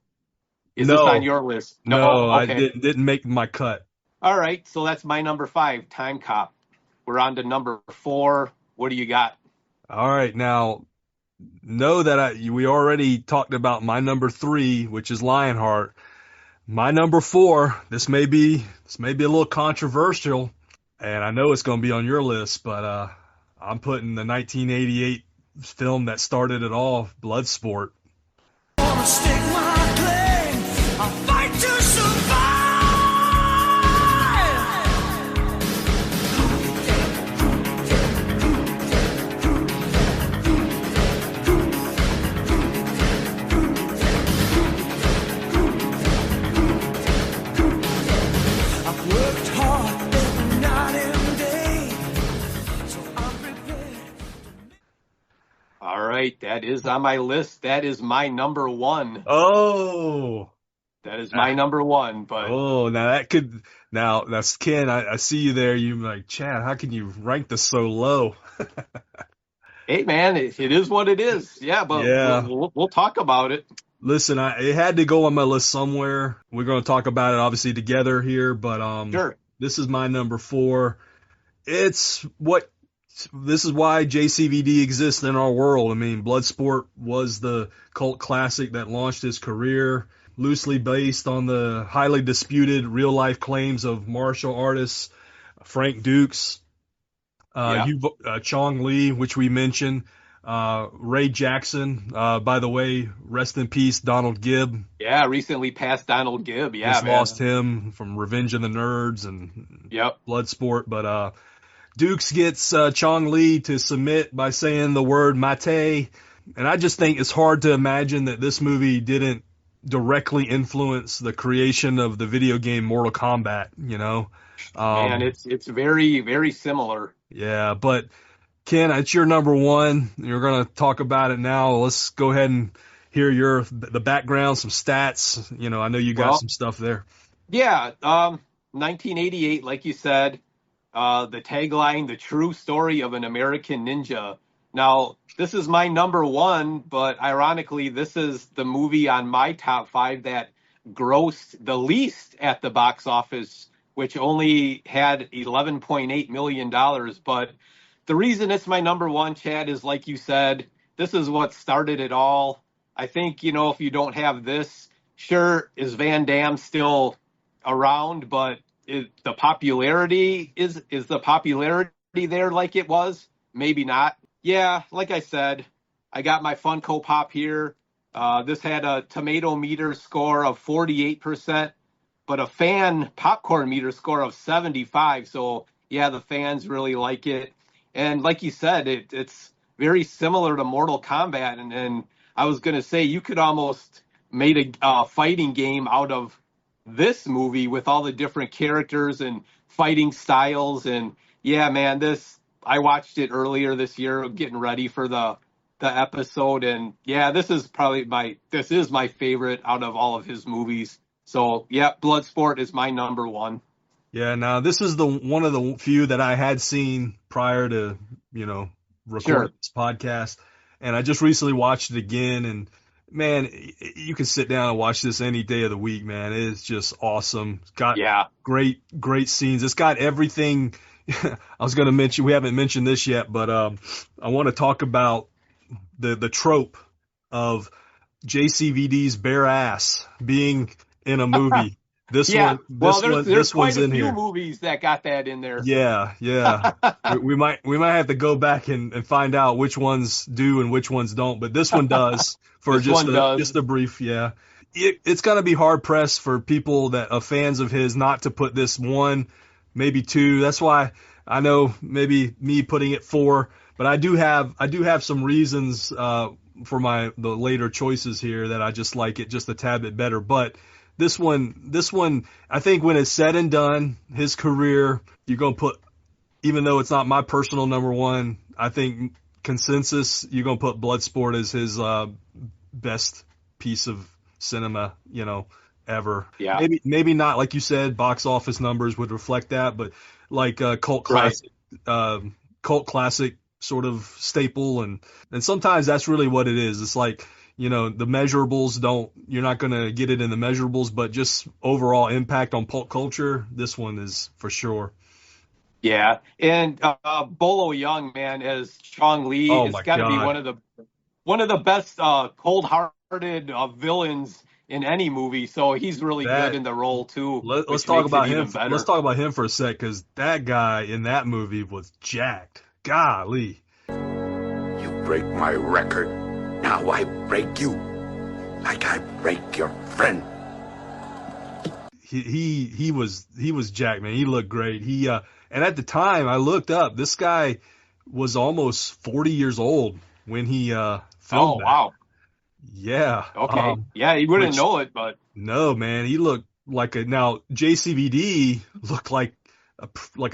Is this on your list? No, okay. I didn't make my cut. All right, so that's my number 5, Time Cop. We're on to number 4. What do you got? All right, now. Know that we already talked about my number 3, which is Lionheart. My number 4, this may be a little controversial, and I know it's going to be on your list, but I'm putting the 1988 film that started it all, Bloodsport. That is on my list. That is my number 1. Oh, that is my number 1. But that's Ken. I see you there. You're like, Chad, how can you rank this so low? Hey, man, it is what it is. Yeah, but we'll talk about it. Listen, it had to go on my list somewhere. We're going to talk about it obviously together here, but sure. This is my number 4. This is why JCVD exists in our world. I mean, Bloodsport was the cult classic that launched his career, loosely based on the highly disputed real-life claims of martial artists Frank Dukes, Chong Li, which we mentioned, Ray Jackson. By the way, rest in peace, Donald Gibb. Yeah, recently passed Donald Gibb. Yeah, just man. lost him from Revenge of the Nerds and Bloodsport. But Dukes gets Chong Li to submit by saying the word mate. And I just think it's hard to imagine that this movie didn't directly influence the creation of the video game Mortal Kombat, you know? Man, it's very, very similar. Yeah, but Ken, it's your number 1. You're going to talk about it now. Let's go ahead and hear the background, some stats. You know, I know you got some stuff there. Yeah, 1988, like you said, the tagline, "The True Story of an American Ninja." Now, this is my number 1, but ironically, this is the movie on my top 5 that grossed the least at the box office, which only had $11.8 million. But the reason it's my number 1, Chad, is like you said, this is what started it all. I think, you know, if you don't have this, sure, is Van Damme still around, but is the popularity there like it was? Maybe not. Yeah, like I said, I got my Funko Pop here. This had a tomato meter score of 48%, but a fan popcorn meter score of 75. So, yeah, the fans really like it. And like you said, it's very similar to Mortal Kombat. And I was going to say, you could almost made a fighting game out of this movie with all the different characters and fighting styles. And, yeah, man, I watched it earlier this year, getting ready for the episode, and yeah, this is my favorite out of all of his movies. So yeah, Bloodsport is my number 1. Yeah, now this is one of the few that I had seen prior to, you know, recording this podcast, and I just recently watched it again, and man, you can sit down and watch this any day of the week, man. It's just awesome. It's got great scenes. It's got everything. I was going to mention, we haven't mentioned this yet, but I want to talk about the trope of JCVD's bare ass being in a movie. There's quite a few movies that got that in there. Yeah. we might have to go back and find out which ones do and which ones don't, but this one does for just a brief. Yeah. It's going to be hard pressed for people that are fans of his not to put this 1, maybe 2. That's why I know maybe me putting it 4, but I do have some reasons for the later choices here that I just like it just a tad bit better. But this one, I think when it's said and done, his career, you're gonna put, even though it's not my personal number 1, I think consensus, you're gonna put Bloodsport as his best piece of cinema, you know, ever. Yeah. Maybe not, like you said, box office numbers would reflect that, but like cult classic sort of staple, and sometimes that's really what it is. It's like, you know, the measurables you're not going to get it in the measurables, but just overall impact on pulp culture, this one is for sure. Yeah, and Bolo Young, man, as Chong Li, it's got to be one of the best cold-hearted villains in any movie. So he's really good in the role too. Let's talk about him. Let's talk about him for a sec, because that guy in that movie was jacked. Golly. You break my record. Now I break you. Like I break your friend. He was jacked, man. He looked great. And at the time I looked up, this guy was almost 40 years old when he filmed that. Oh, wow. Yeah. Okay. Yeah, you wouldn't know it, but no, man, he looked like now JCVD looked like a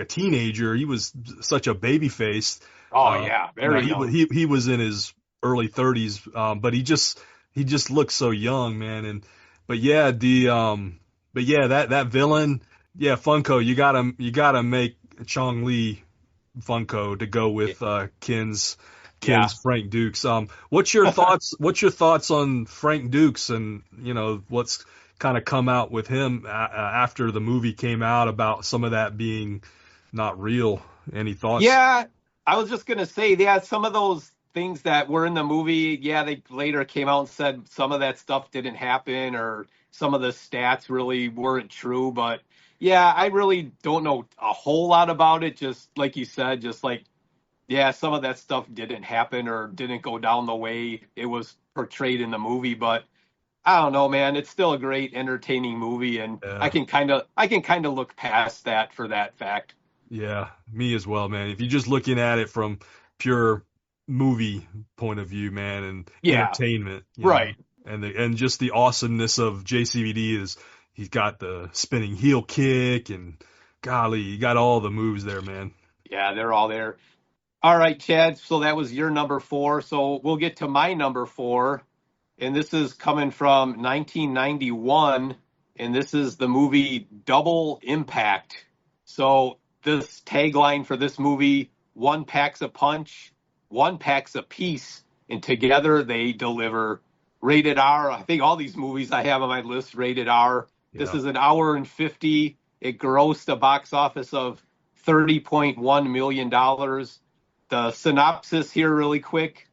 teenager. He was such a baby face. Oh yeah, very young. He was in his early 30s, but he just looked so young, man. But that villain, yeah, Funko, you gotta make Chong Li Funko to go with Ken's Frank Dukes. What's your thoughts on Frank Dukes, and you know, what's kind of come out with him after the movie came out about some of that being not real. Any thoughts? Yeah, I was just going to say, yeah, some of those things that were in the movie, yeah, they later came out and said some of that stuff didn't happen or some of the stats really weren't true. But yeah, I really don't know a whole lot about it. Just like you said, just like, yeah, some of that stuff didn't happen or didn't go down the way it was portrayed in the movie. But I don't know, man. It's still a great, entertaining movie, and Yeah. I can kind of look past that for that fact. Yeah, me as well, man. If you're just looking at it from pure movie point of view, man, and Yeah. entertainment, Right. and just the awesomeness of JCVD is he's got the spinning heel kick, and golly, you got all the moves there, man. Yeah, they're all there. All right, Chad. So that was your number 4. So we'll get to my number 4, and this is coming from 1991, and this is the movie Double Impact. So this tagline for this movie: one packs a punch, one packs a piece, and together they deliver. Rated R. I think all these movies I have on my list rated R. This Yeah. is an hour and 50. It grossed a box office of $30.1 million. The synopsis here really quick.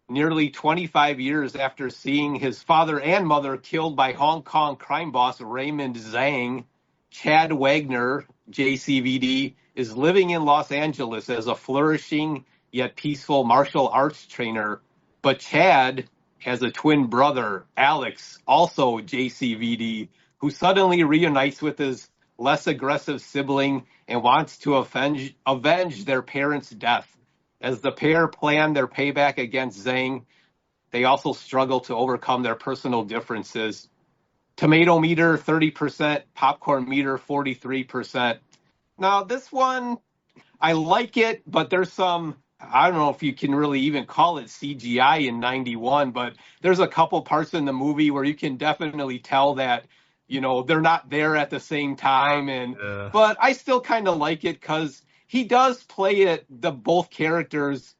Nearly 25 years after seeing his father and mother killed by Hong Kong crime boss Raymond Zhang, Chad Wagner, JCVD, is living in Los Angeles as a flourishing yet peaceful martial arts trainer. But Chad has a twin brother, Alex, also JCVD, who suddenly reunites with his less aggressive sibling and wants to avenge their parents' death. As the pair plan their payback against Zhang, they also struggle to overcome their personal differences. Tomato meter 30%, popcorn meter 43%. Now, this one, I like it, but there's some, I don't know if you can really even call it CGI in 91, but there's a couple parts in the movie where you can definitely tell that, they're not there at the same time. But I still kind of like it because he does play both characters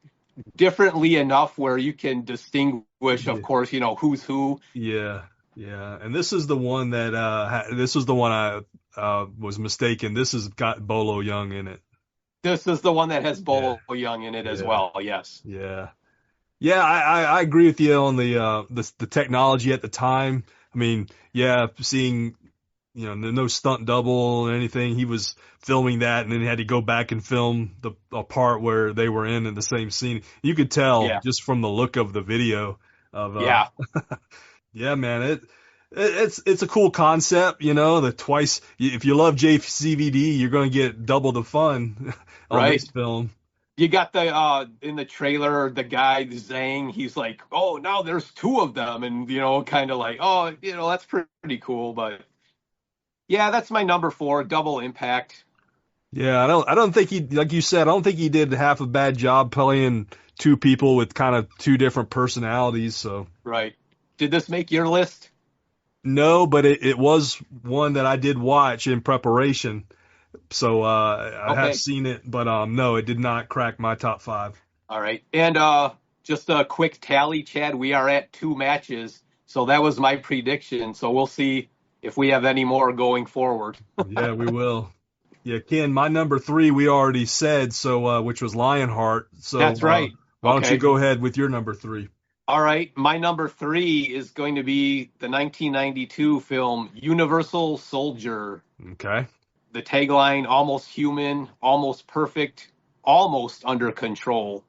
differently enough where you can distinguish, of course, who's who. Yeah, yeah. And this is the one that I was mistaken. This has got Bolo Young in it. This is the one that has Bolo Young in it as well. Yes. Yeah. Yeah, I agree with you on the technology at the time. I mean, yeah, seeing no stunt double or anything. He was filming that and then he had to go back and film a part where they were in the same scene. You could tell just from the look of the video of yeah, man, it's a cool concept, the twice, if you love JCVD, you're going to get double the fun on this film. You got in the trailer, the guy Zhang, he's like, oh, now there's 2 of them. And, kind of like, oh, that's pretty cool. But yeah, that's my number 4, Double Impact. Yeah, I don't think he, like you said, I don't think he did half a bad job playing 2 people with kind of 2 different personalities. So right. Did this make your list? No, but it was one that I did watch in preparation. So I have seen it, but no, it did not crack my top 5. All right. And just a quick tally, Chad, we are at 2 matches. So that was my prediction. So we'll see if we have any more going forward. Yeah, we will. Yeah, Ken, my number 3 we already said, so which was Lionheart. So that's right. Why don't you go ahead with your number 3? All right, my number 3 is going to be the 1992 film Universal Soldier. Okay. The tagline: almost human, almost perfect, almost under control.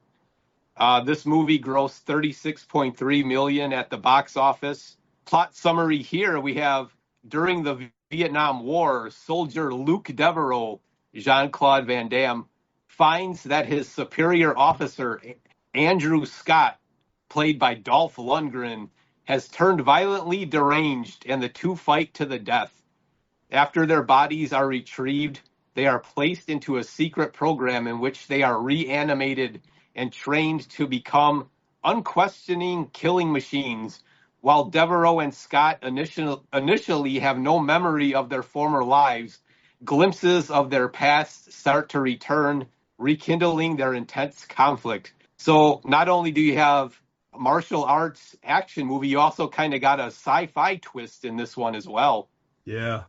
This movie grossed $36.3 million at the box office. Plot summary here: we have, during the Vietnam War, soldier Luke Devereaux, Jean-Claude Van Damme, finds that his superior officer, Andrew Scott, played by Dolph Lundgren, has turned violently deranged, and the 2 fight to the death. After their bodies are retrieved, they are placed into a secret program in which they are reanimated and trained to become unquestioning killing machines. While Devereaux and Scott initially have no memory of their former lives, glimpses of their past start to return, rekindling their intense conflict. So not only do you have martial arts action movie, you also kind of got a sci-fi twist in this one as well. Yeah.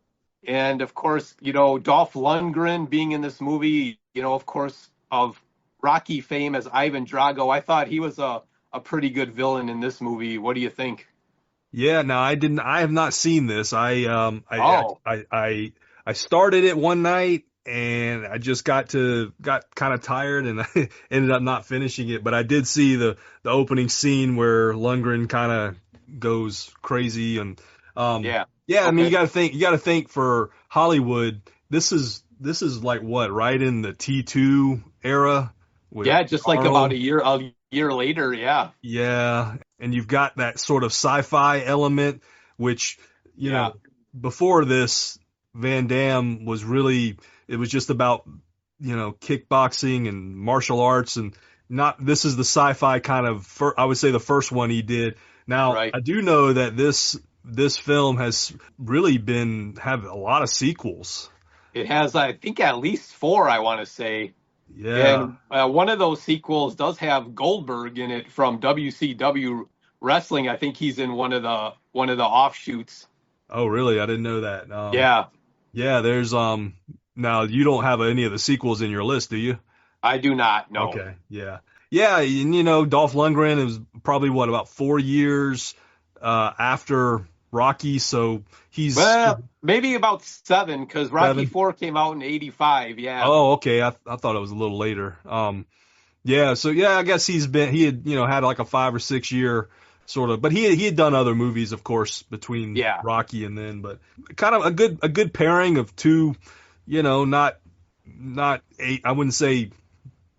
And of course, Dolph Lundgren being in this movie, of course, of Rocky fame as Ivan Drago. I thought he was a pretty good villain in this movie. What do you think? Yeah, no, I have not seen this. Oh. I started it one night and I just got kind of tired and I ended up not finishing it, but I did see the opening scene where Lundgren kind of goes crazy and Yeah. yeah, I mean, Okay. you got to think for Hollywood, this is like what, right in the T2 era with Yeah, just like about Arnold. a year later. Yeah. Yeah, and you've got that sort of sci-fi element, which, Yeah. before this, Van Damme was really, it was just about, kickboxing and martial arts and not, this is the sci-fi kind of, I would say the first one he did. Now, Right. I do know that this film has really have a lot of sequels. It has, I think, at least 4, I want to say. Yeah. And one of those sequels does have Goldberg in it from WCW Wrestling. I think he's in one of the offshoots. Oh, really? I didn't know that. Yeah, Yeah, there's, now you don't have any of the sequels in your list, do you? I do not know. Okay, yeah. Yeah, and Dolph Lundgren is probably what, about 4 years after Rocky, so he's Well, maybe about 7, because Rocky 7. 4 came out in '85. Yeah, Oh, okay. I thought it was a little later. Yeah, so yeah, I guess he had, had like a 5 or 6 year sort of, but he had done other movies, of course, between yeah, Rocky and then, but kind of a good pairing of two, not eight, I wouldn't say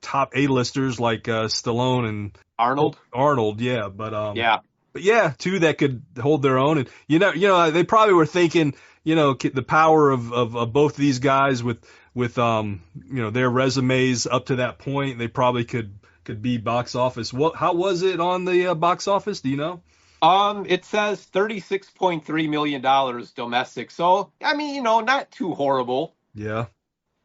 top A-listers like Stallone and Arnold. Arnold, yeah, but Yeah, yeah, two that could hold their own, and they probably were thinking, the power of both of these guys with their resumes up to that point, they probably could be box office. How was it on the box office? Do you know? it says $36.3 million domestic. So I mean, not too horrible. Yeah.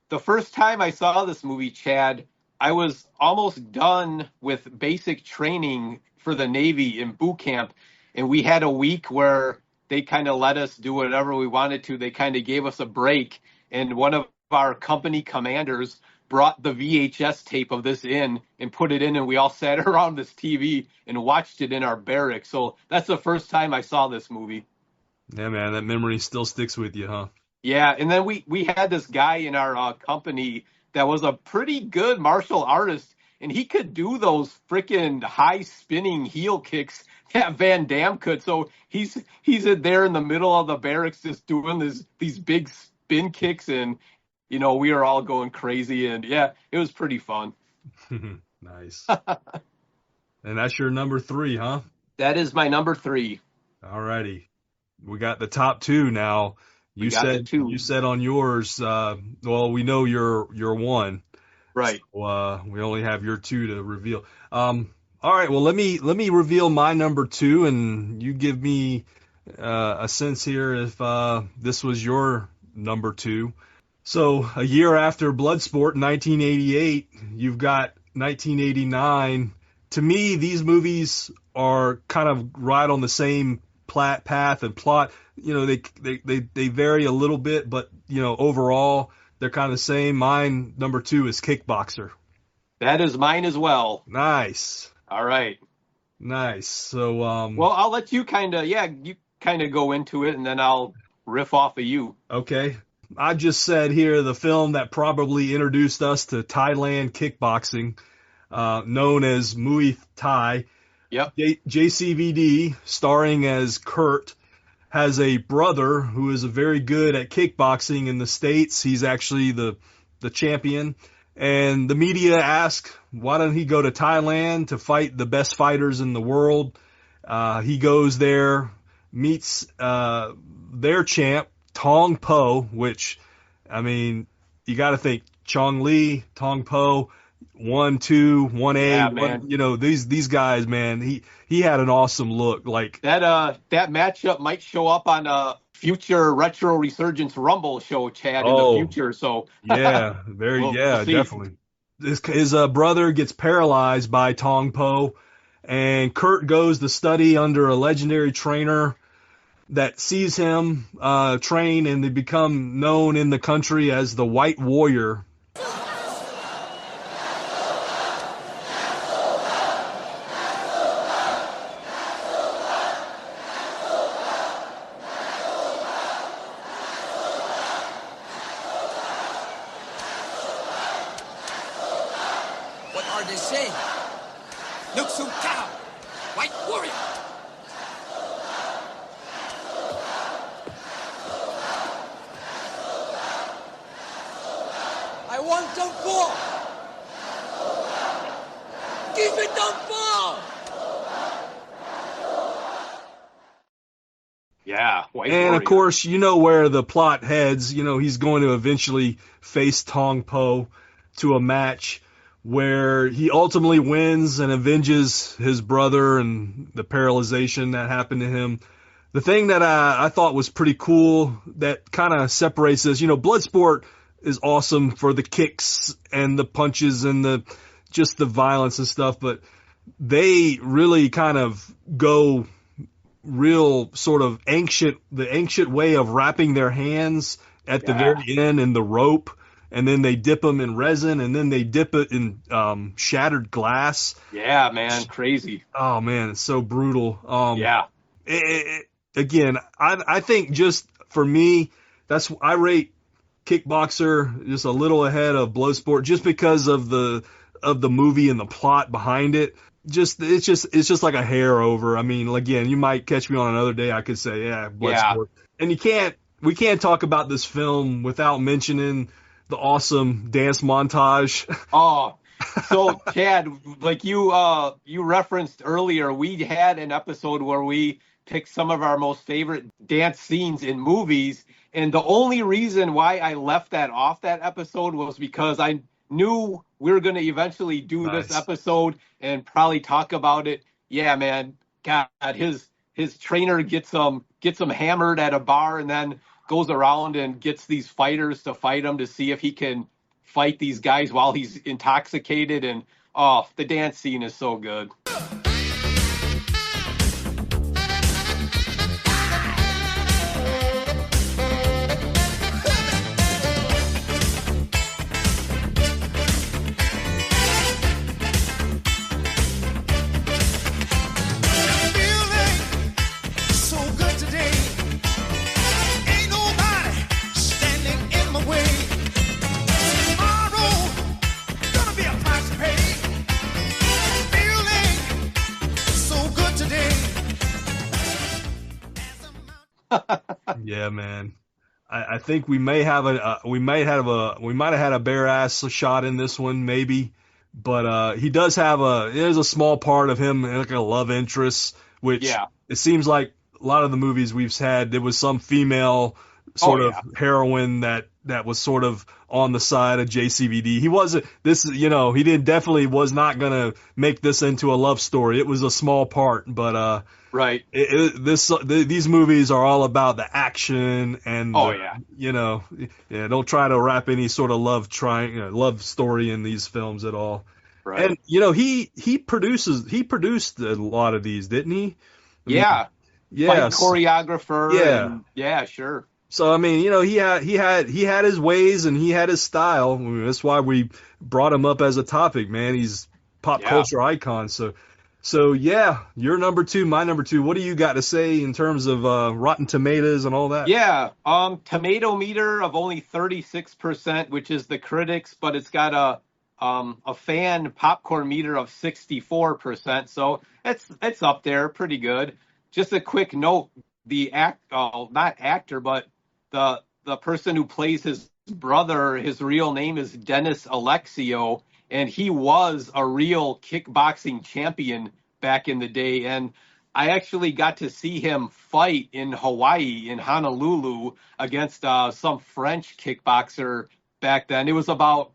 The first time I saw this movie, Chad, I was almost done with basic training for the Navy in boot camp, and we had a week where they kind of let us do whatever we wanted to. They kind of gave us a break, and one of our company commanders brought the VHS tape of this in and put it in, and we all sat around this TV and watched it in our barracks. So that's the first time I saw this movie. Yeah, man, that memory still sticks with you, huh? Yeah, and then we had this guy in our company that was a pretty good martial artist, and he could do those freaking high spinning heel kicks that Van Damme could. So he's in there in the middle of the barracks just doing these big spin kicks, and we were all going crazy, and yeah, it was pretty fun. Nice. And that's your number 3, huh? That is my number 3. All righty. We got the top 2 now. We got the 2. You said on yours, well, we know you're 1. Right. So, we only have your 2 to reveal. All right, well, let me reveal my number 2, and you give me a sense here if this was your number 2. So a year after Bloodsport, 1988, you've got 1989. To me, these movies are kind of right on the same path and plot. They vary a little bit, but overall they're kind of the same. Mine, number 2, is Kickboxer. That is mine as well. Nice. All right. Nice. So well, I'll let you kind of go into it, and then I'll riff off of you. Okay. I just said here the film that probably introduced us to Thailand kickboxing, known as Muay Thai. Yep. JCVD, starring as Kurt, has a brother who is very good at kickboxing in the States. He's actually the champion. And the media ask, why don't he go to Thailand to fight the best fighters in the world? He goes there, meets their champ, Tong Po, which, I mean, you got to think Chong Li, Tong Po, 1, 2, 1A, Yeah, man. these guys, man, he had an awesome look. Like That matchup might show up on a future Retro Resurgence Rumble show, Chad, in the future. So yeah, we'll see. definitely. His brother gets paralyzed by Tong Po, and Kurt goes to study under a legendary trainer that sees him train, and they become known in the country as the White Warrior. What are they saying? Look so cow, White Warrior. I want the ball. Give me the ball. Yeah, White And Warrior. of course, you know where the plot heads. You know, he's going to eventually face Tong Po to a match where he ultimately wins and avenges his brother and the paralyzation that happened to him. The thing that I thought was pretty cool that kind of separates this, you know, Bloodsport is awesome for the kicks and the punches and the just the violence and stuff, but they really kind of go real sort of the ancient way of wrapping their hands at the very end in the rope, and then they dip them in resin, and then they dip it in shattered glass. Yeah, man, crazy. Oh man, it's so brutal. Yeah. Again, I think just for me, I rate Kickboxer just a little ahead of Bloodsport just because of the movie and the plot behind it. It's just like a hair over. I mean, again, you might catch me on another day. I could say, yeah, Bloodsport. And we can't talk about this film without mentioning the awesome dance montage. Oh, so Chad, like you referenced earlier, we had an episode where we picked some of our most favorite dance scenes in movies, and the only reason why I left that off that episode was because I knew we were going to eventually do this episode and probably talk about it. Yeah, man, God, his trainer gets him hammered at a bar and then goes around and gets these fighters to fight him to see if he can fight these guys while he's intoxicated. And the dance scene is so good. Yeah, man. I think we might have had a bare ass shot in this one, maybe, but he does have there's a small part of him like a love interest, which it seems like a lot of the movies we've had there was some female sort of heroine that was sort of on the side of JCVD. He wasn't definitely was not gonna make this into a love story. It was a small part, but right. These movies are all about the action and don't try to wrap any sort of love story in these films at all. Right. And he produced a lot of these, didn't he? Yeah. Fight choreographer. Yeah. And, yeah, sure. So I mean, he had his ways and he had his style. I mean, that's why we brought him up as a topic, man. He's pop culture icon. So yeah, your number two, my number two. What do you got to say in terms of Rotten Tomatoes and all that? Yeah, tomato meter of only 36%, which is the critics, but it's got a fan popcorn meter of 64%. So it's up there, pretty good. Just a quick note: not actor, but the person who plays his brother, his real name is Dennis Alexio, and he was a real kickboxing champion back in the day. And I actually got to see him fight in Hawaii, in Honolulu, against some French kickboxer back then. It was about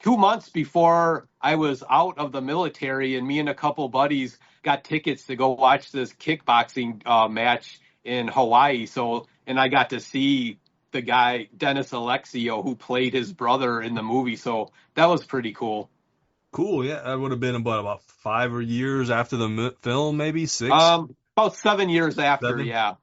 2 months before I was out of the military, and me and a couple buddies got tickets to go watch this kickboxing match in Hawaii. And I got to see the guy, Dennis Alexio, who played his brother in the movie. So that was pretty cool. Cool. Yeah, that would have been about 5 years after the film, maybe 6, About 7 years after, 7. yeah.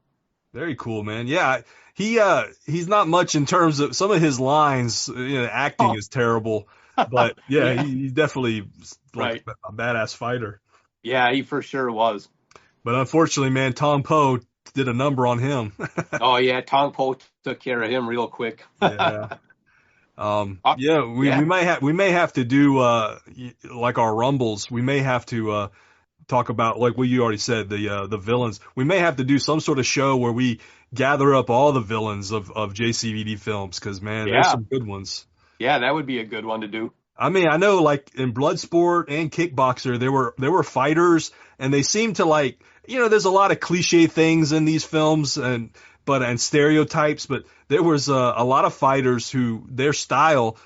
Very cool, man. Yeah, he's not much in terms of some of his lines. Acting Oh, is terrible, but yeah, yeah, he's definitely like right. a badass fighter. Yeah, he for sure was. But unfortunately, man, Tom Poe did a number on him. Oh yeah, Tong Po took care of him real quick. Yeah. Uh, Yeah, we yeah, may have to do like our rumbles. We may have to talk about, like what you already said, the villains. We may have to do some sort of show where we gather up all the villains of JCVD films, because man, there's yeah, some good ones. yeah. That would be a good one to do. I mean, I know like in Bloodsport and Kickboxer, there were fighters, and they seem to like, there's a lot of cliche things in these films and stereotypes, but there was a lot of fighters who their style,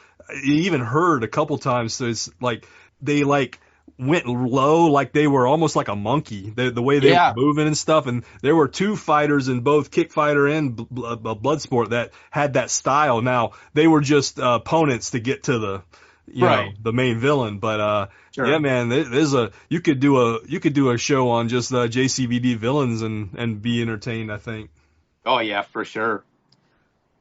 you even heard a couple times. So it's like they like went low, like they were almost like a monkey, the way they were Yeah, moving and stuff. And there were two fighters in both Kick Fighter and Bloodsport that had that style. Now they were just opponents to get to right. the main villain. But yeah, Sure. man, you could do a show on just JCVD villains and be entertained, I think. Oh yeah, for sure.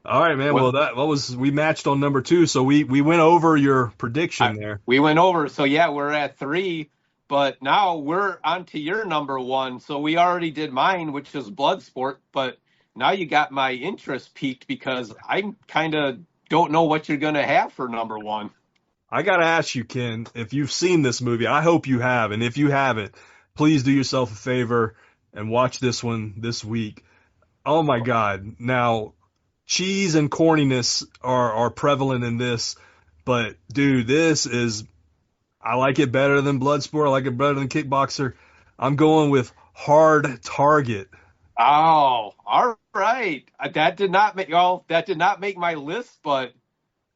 All right, man. Well, Well, we matched on number 2, so we went over your prediction there. we went over. So yeah, we're at 3, but now we're on to your number 1. So we already did mine, which is Bloodsport, but now you got my interest piqued because I kind of don't know what you're gonna have for number 1. I gotta ask you, Ken, if you've seen this movie. I hope you have, and if you haven't, please do yourself a favor and watch this one this week. Oh my God! Now, cheese and corniness are prevalent in this, but dude, I like it better than Bloodsport. I like it better than Kickboxer. I'm going with Hard Target. Oh, all right. That did not make my list, but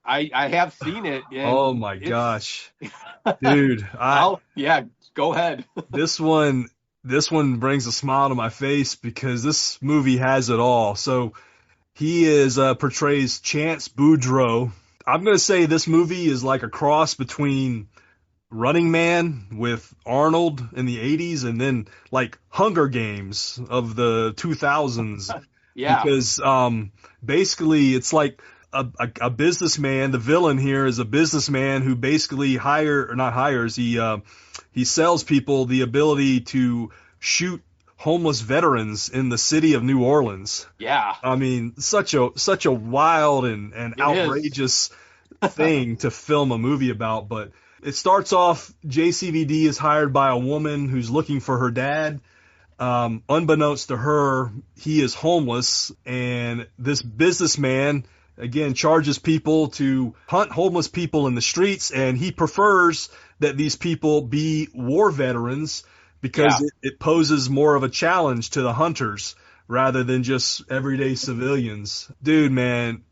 I have seen it, Oh and my it's gosh, dude! yeah, go ahead. This one brings a smile to my face because this movie has it all. So he portrays Chance Boudreaux. I'm gonna say this movie is like a cross between Running Man with Arnold in the 80s and then like Hunger Games of the 2000s, Yeah, because basically it's like a businessman. The villain here is a businessman who basically he sells people the ability to shoot homeless veterans in the city of New Orleans. yeah, I mean, such a wild and it is. outrageous thing to film a movie about. But it starts off, JCVD is hired by a woman who's looking for her dad. Unbeknownst to her, he is homeless, and this businessman again charges people to hunt homeless people in the streets, and he prefers that these people be war veterans because Yeah, it poses more of a challenge to the hunters rather than just everyday civilians. Dude, man,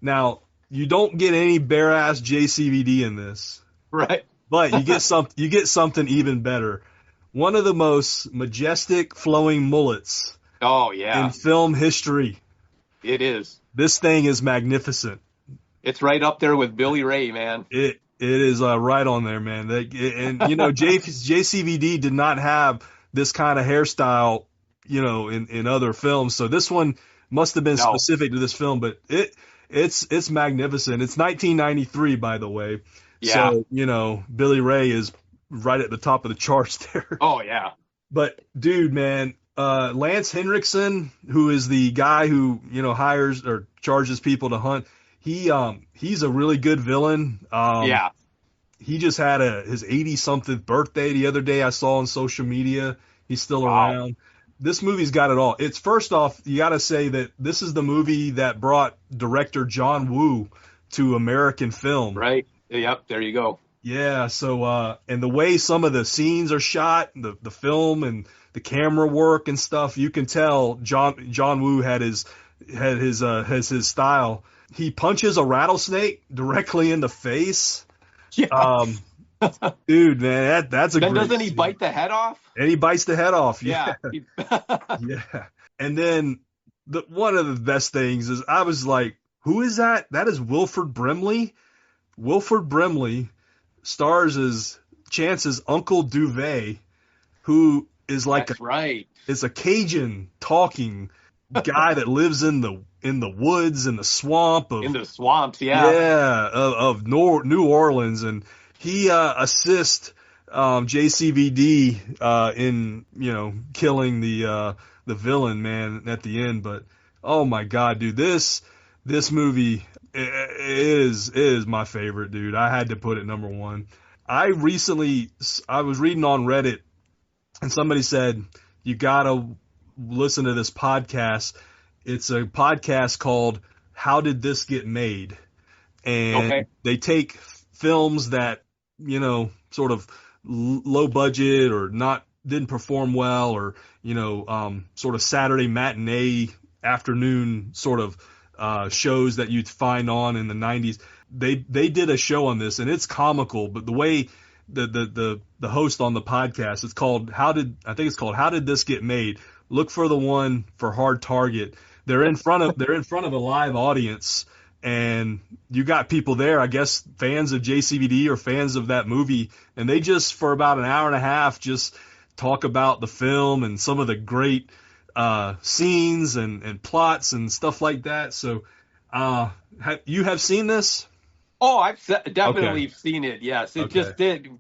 now you don't get any bare ass JCVD in this, right. but you get something even better. One of the most majestic flowing mullets Oh in yeah, film history. it is. This thing is magnificent. It's right up there with Billy Ray, man. It is right on there, man. And JCVD did not have this kind of hairstyle, in other films. So this one must have been No, specific to this film, but it's magnificent. It's 1993, by the way. yeah. So, Billy Ray is right at the top of the charts there. Oh yeah, But dude, man, Lance Henriksen, who is the guy who, hires or charges people to hunt, he's a really good villain. yeah. He just had his 80-something birthday the other day. I saw on social media. He's still Wow. around. This movie's got it all. It's, first off, you got to say that this is the movie that brought director John Woo to American film. Right. Yep. There you go. Yeah, so and the way some of the scenes are shot, the film and the camera work and stuff, you can tell John Woo has his style. He punches a rattlesnake directly in the face. Yeah. Um, Dude, man, that's a Then great doesn't he scene. bite the head off? And he bites the head off. Yeah. Yeah. And then one of the best things is I was like, who is that? That is Wilford Brimley. Wilford Brimley stars as Chance's Uncle Duvet, who is like That's right. is a Cajun talking guy that lives in the woods in the swamp of In the swamps, yeah. of New Orleans, and he assists JCVD in killing the villain, man, at the end. But oh my God, dude, this movie is my favorite, dude. I had to put it number one. I was reading on Reddit, and somebody said you gotta listen to this podcast. It's a podcast called How Did This Get Made? And they take films that, sort of low budget or didn't perform well, or, sort of Saturday matinee afternoon sort of shows that you'd find on in the 90s. They did a show on this, and it's comical, but the way the host on the podcast, it's called How Did This Get Made? Look for the one for Hard Target. They're in front of a live audience, and you got people there, I guess fans of JCVD or fans of that movie, and they just for about an hour and a half just talk about the film and some of the great scenes and plots and stuff like that. So you have seen this? Oh, I've definitely seen it. Yes, it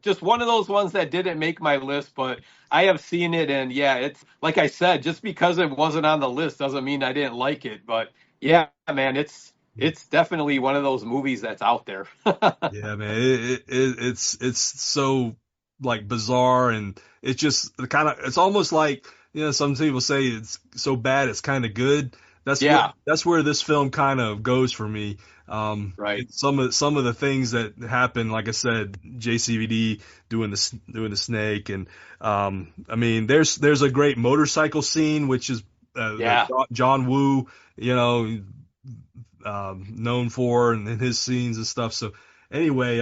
just one of those ones that didn't make my list, but I have seen it, and yeah, it's like I said, just because it wasn't on the list doesn't mean I didn't like it. But yeah, man, it's definitely one of those movies that's out there. Yeah, man, it's so like bizarre, and it's just it's almost like, some people say it's so bad it's kind of good. That's where this film kind of goes for me. Right. Some of the things that happen, like I said, JCVD doing the snake, and I mean, there's a great motorcycle scene, which is John Woo, known for, and his scenes and stuff. So anyway,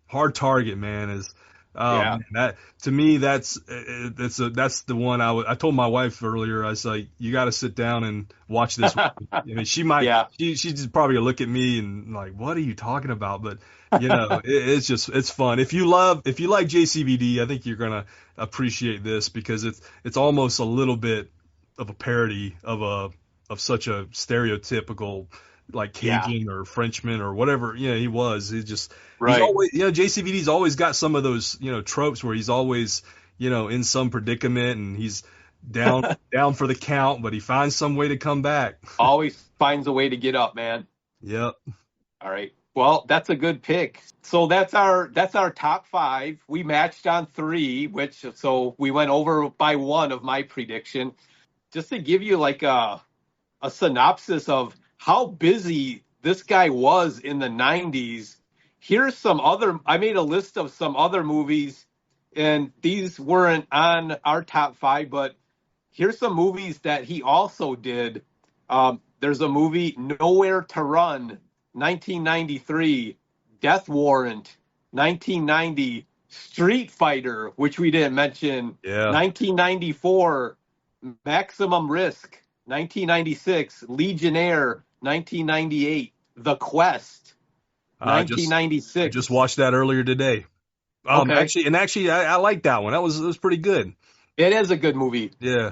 Hard Target, man, is. That to me, that's the one I told my wife earlier. I was like, you got to sit down and watch this. I mean, she might, she's just probably gonna look at me and like, what are you talking about? But it's fun. If you like JCVD, I think you're gonna appreciate this, because it's almost a little bit of a parody of such a stereotypical, like Cajun or Frenchman or whatever, he was. He's always, JCVD's always got some of those, tropes where he's always, in some predicament, and he's down for the count, but he finds some way to come back. Always finds a way to get up, man. Yep. All right. Well, that's a good pick. So that's our top five. We matched on three, so we went over by one of my prediction. Just to give you like a synopsis of how busy this guy was in the 90s. Here's I made a list of some other movies, and these weren't on our top five, but here's some movies that he also did. There's a movie, Nowhere to Run, 1993, Death Warrant, 1990, Street Fighter, which we didn't mention, 1994, Maximum Risk, 1996, Legionnaire, 1998, The Quest, 1996. I just watched that earlier today. Actually, I like that one. It was pretty good. It is a good movie. Yeah.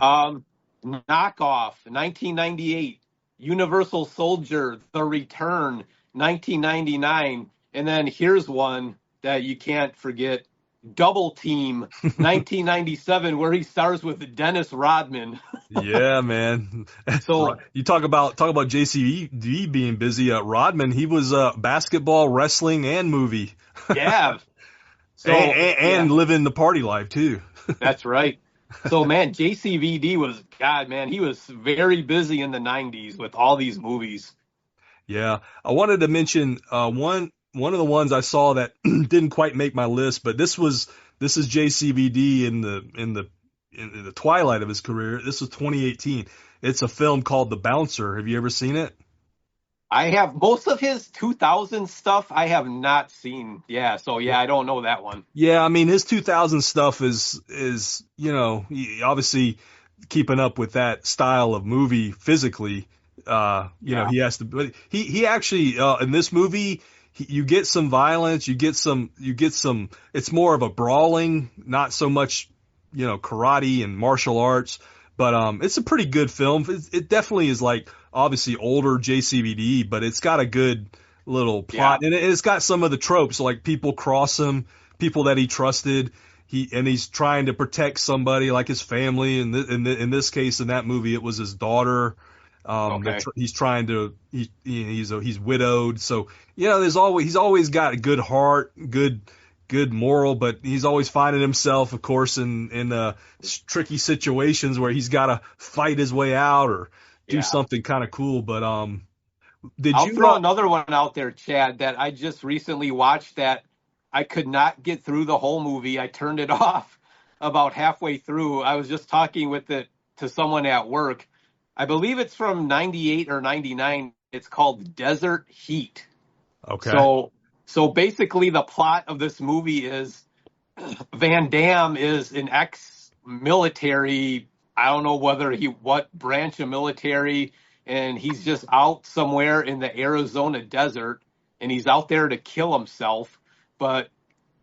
Knockoff, 1998, Universal Soldier, The Return, 1999, and then here's one that you can't forget, Double Team, 1997, where he stars with Dennis Rodman. Yeah, man. So you talk about JCVD being busy. Rodman, he was basketball, wrestling, and movie. Yeah. So, and living the party life too. That's right. So man, JCVD he was very busy in the 90s with all these movies. Yeah, I wanted to mention one of the ones I saw that didn't quite make my list, but this is JCVD in the twilight of his career. This was 2018. It's a film called The Bouncer. Have you ever seen it? I have. Most of his 2000 stuff I have not seen. Yeah, so I don't know that one. Yeah, I mean, his 2000 stuff is obviously keeping up with that style of movie physically. He has to, but he actually in this movie you get some violence, you get some. It's more of a brawling, not so much, karate and martial arts. But it's a pretty good film. It definitely is like obviously older JCVD, but it's got a good little plot, and it's got some of the tropes like people cross him, people that he trusted. He's trying to protect somebody like his family. And in this case, in that movie, it was his daughter. He's trying to. He's widowed, so he's always got a good heart, good moral, but he's always finding himself, of course, in tricky situations where he's got to fight his way out or do something kind of cool. But I'll throw another one out there, Chad, that I just recently watched that I could not get through the whole movie. I turned it off about halfway through. I was just talking to someone at work. I believe it's from 98 or 99. It's called Desert Heat. Okay. So basically the plot of this movie is Van Damme is an ex-military. I don't know what branch of military, and he's just out somewhere in the Arizona desert, and he's out there to kill himself. But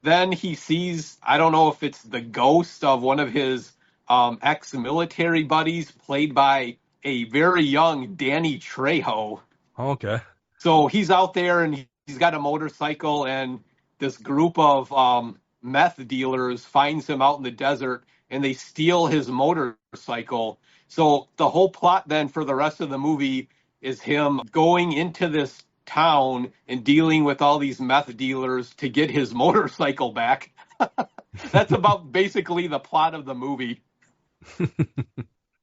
then he sees, I don't know if it's the ghost of one of his ex-military buddies, played by a very young Danny Trejo. Okay. So he's out there and he's got a motorcycle, and this group of meth dealers finds him out in the desert, and they steal his motorcycle. So the whole plot then for the rest of the movie is him going into this town and dealing with all these meth dealers to get his motorcycle back. That's about basically the plot of the movie.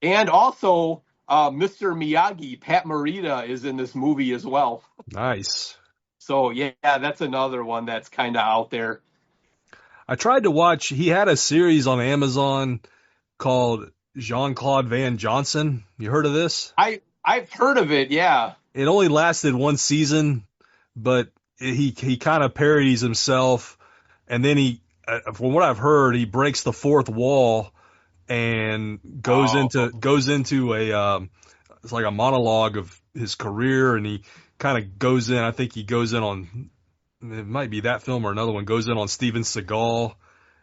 And also, Mr. Miyagi, Pat Morita, is in this movie as well. Nice. So, yeah, that's another one that's kind of out there. I tried to watch, he had a series on Amazon called Jean-Claude Van Johnson. You heard of this? I've heard of it, yeah. It only lasted one season, but he kind of parodies himself. And then from what I've heard, he breaks the fourth wall and goes into it's like a monologue of his career, and he kind of goes in. I think he goes in on, it might be that film or another one, goes in on Steven Seagal.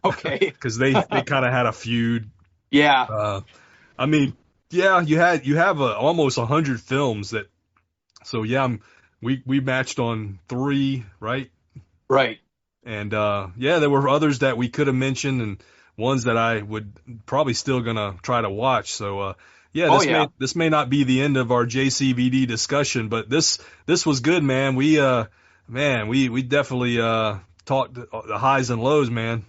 Okay. Because they kind of had a feud. Yeah. I mean, yeah, you have almost 100 films that. So yeah, we matched on 3, right? Right. And there were others that we could have mentioned, and ones that I would probably still gonna try to watch. So this may not be the end of our JCVD discussion, but this was good, man. We definitely talked the highs and lows, man.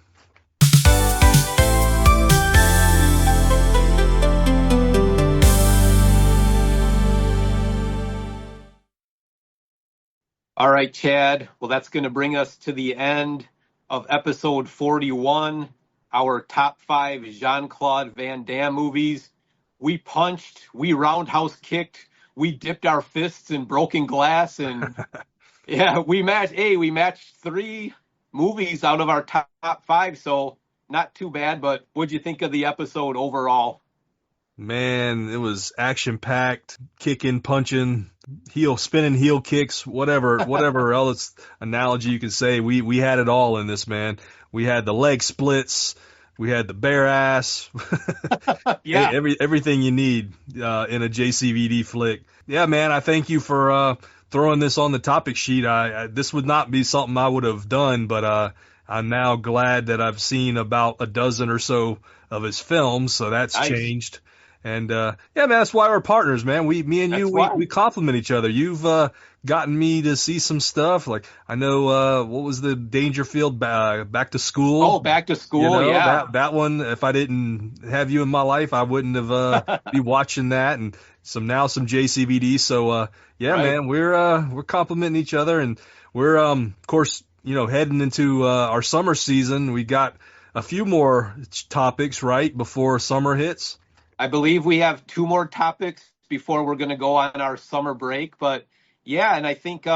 All right, Chad. Well, that's going to bring us to the end of episode 41, our top 5 Jean-Claude Van Damme movies. We punched, we roundhouse kicked, we dipped our fists in broken glass, and we matched 3 movies out of our top 5, so not too bad. But what'd you think of the episode overall? Man, it was action-packed, kicking, punching, spinning heel kicks, whatever else analogy you can say. We had it all in this, man. We had the leg splits, we had the bare ass, yeah, everything you need in a JCVD flick. Yeah, man, I thank you for throwing this on the topic sheet. This would not be something I would have done, but I'm now glad that I've seen about a dozen or so of his films, so that's nice. Changed. And, man, that's why we're partners, man. Me and you, we complement each other. You've, gotten me to see some stuff. Like, I know, what was the Dangerfield, Back to School? Oh, Back to School, yeah. That one, if I didn't have you in my life, I wouldn't have, be watching that. And some JCVD. So, right. Man, we're complimenting each other, and we're, of course, heading into, our summer season. We got a few more topics, right, before summer hits. I believe we have 2 more topics before we're going to go on our summer break. But, yeah, and I think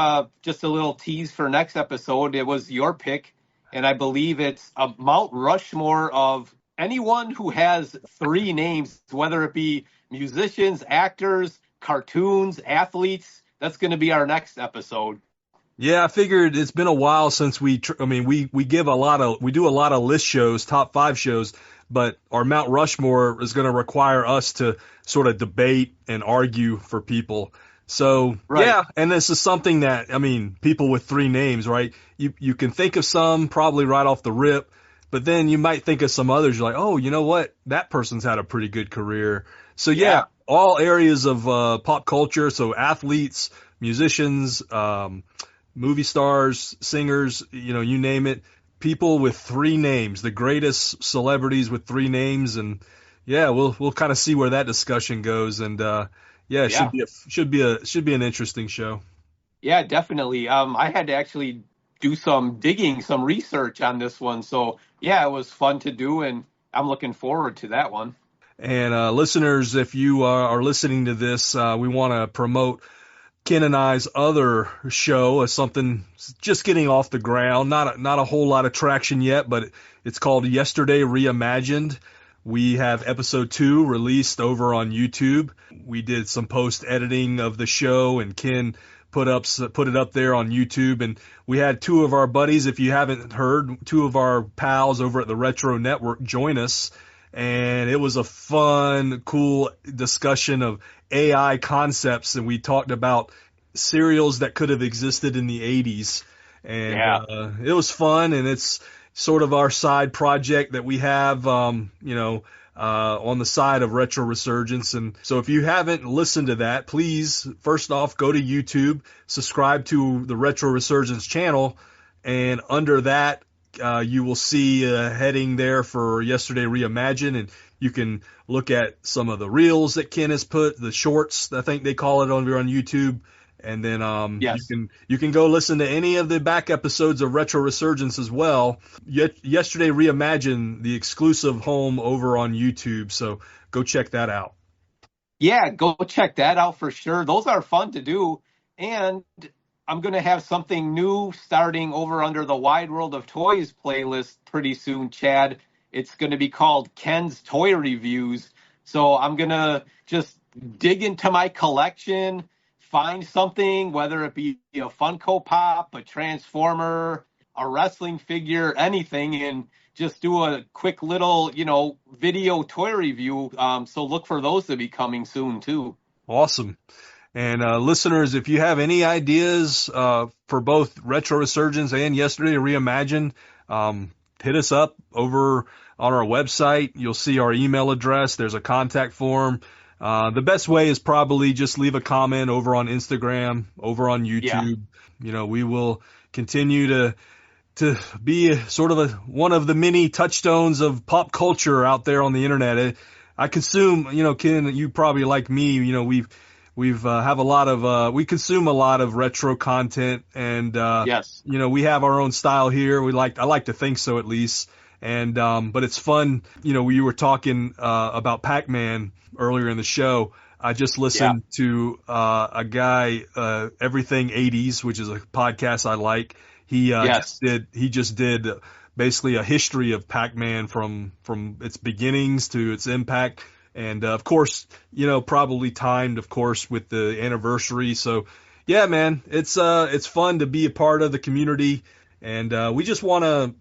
just a little tease for next episode, it was your pick, and I believe it's a Mount Rushmore of anyone who has 3 names, whether it be musicians, actors, cartoons, athletes. That's going to be our next episode. Yeah, I figured it's been a while since we do a lot of list shows, top 5 shows, but our Mount Rushmore is going to require us to sort of debate and argue for people. So, Right. yeah, and this is something that, I mean, people with 3 names, right? You can think of some probably right off the rip, but then you might think of some others. You're like, oh, you know what? That person's had a pretty good career. So, yeah, all areas of pop culture. So athletes, musicians, movie stars, singers, you name it. People with 3 names, the greatest celebrities with 3 names, and yeah, we'll kind of see where that discussion goes. And it should be an interesting show. Yeah, definitely. I had to actually do some digging, some research on this one. So yeah, it was fun to do, and I'm looking forward to that one. And listeners, if you are listening to this, we want to promote Ken and I's other show as something just getting off the ground. Not a whole lot of traction yet, but it's called Yesterday Reimagined. We have episode 2 released over on YouTube. We did some post editing of the show, and Ken put it up there on YouTube. And we had 2 of our buddies, if you haven't heard, 2 of our pals over at the Retro Network join us. And it was a fun, cool discussion of AI concepts, and we talked about serials that could have existed in the 80s. And it was fun, and it's sort of our side project that we have, on the side of Retro Resurgence. And so if you haven't listened to that, please, first off, go to YouTube, subscribe to the Retro Resurgence channel, and under that, you will see a heading there for Yesterday Reimagined, and you can look at some of the reels that Ken has put, the shorts, I think they call it over on YouTube. And then you can go listen to any of the back episodes of Retro Resurgence as well. Yesterday Reimagined, the exclusive home over on YouTube. So go check that out. Yeah, go check that out for sure. Those are fun to do. And I'm going to have something new starting over under the Wide World of Toys playlist pretty soon, Chad. It's going to be called Ken's Toy Reviews. So I'm going to just dig into my collection, find something, whether it be a Funko Pop, a Transformer, a wrestling figure, anything, and just do a quick little, video toy review. So look for those to be coming soon, too. Awesome. And listeners, if you have any ideas for both Retro Resurgence and Yesterday Reimagined, hit us up over on our website. You'll see our email address. There's a contact form. The best way is probably just leave a comment over on Instagram, over on YouTube. Yeah. We will continue to be sort of one of the many touchstones of pop culture out there on the internet. I consume, Ken, you probably like me, we consume a lot of retro content, and yes, we have our own style here. I like to think so, at least. And but it's fun. You were talking about Pac-Man earlier in the show. I just listened to a guy, Everything 80s, which is a podcast I like. He just did basically a history of Pac-Man from its beginnings to its impact. And, of course, probably timed, of course, with the anniversary. So, yeah, man, it's fun to be a part of the community. And we just want to,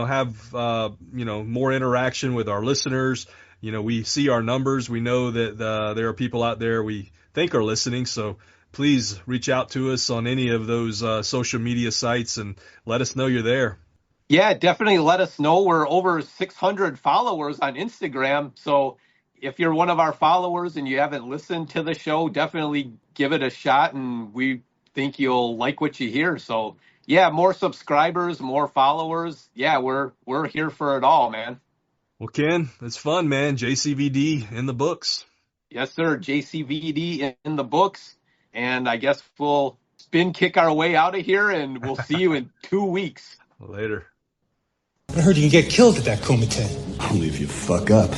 have, more interaction with our listeners. We see our numbers. We know that there are people out there we think are listening. So please reach out to us on any of those social media sites and let us know you're there. Yeah, definitely let us know. We're over 600 followers on Instagram. So if you're one of our followers and you haven't listened to the show, definitely give it a shot, and we think you'll like what you hear. So, yeah, more subscribers, more followers. Yeah, we're here for it all, man. Well, Ken, it's fun, man. JCVD in the books. Yes, sir. JCVD in the books. And I guess we'll spin kick our way out of here, and we'll see you in 2 weeks. Later. I heard you can get killed at that Kumite. Only if you fuck up.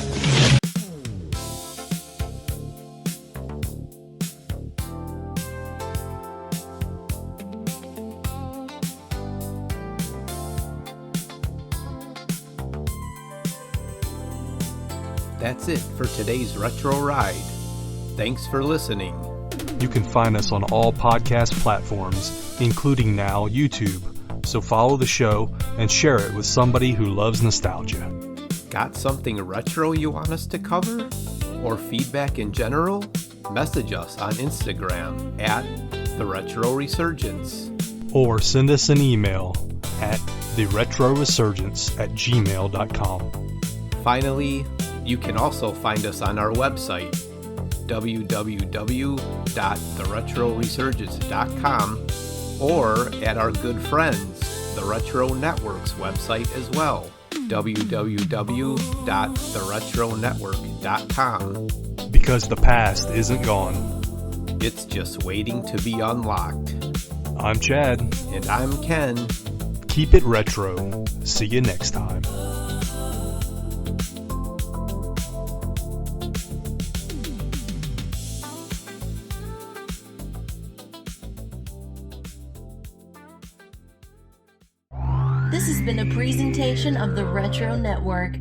That's it for today's Retro Ride. Thanks for listening. You can find us on all podcast platforms, including now YouTube. So follow the show and share it with somebody who loves nostalgia. Got something retro you want us to cover? Or feedback in general? Message us on Instagram at The Retro Resurgence. Or send us an email at theretroresurgence@gmail.com. Finally, you can also find us on our website, www.theretroresurgence.com, or at our good friends, the Retro Network's website as well, www.theretronetwork.com. Because the past isn't gone. It's just waiting to be unlocked. I'm Chad. And I'm Ken. Keep it retro. See you next time. This has been a presentation of the Retro Network.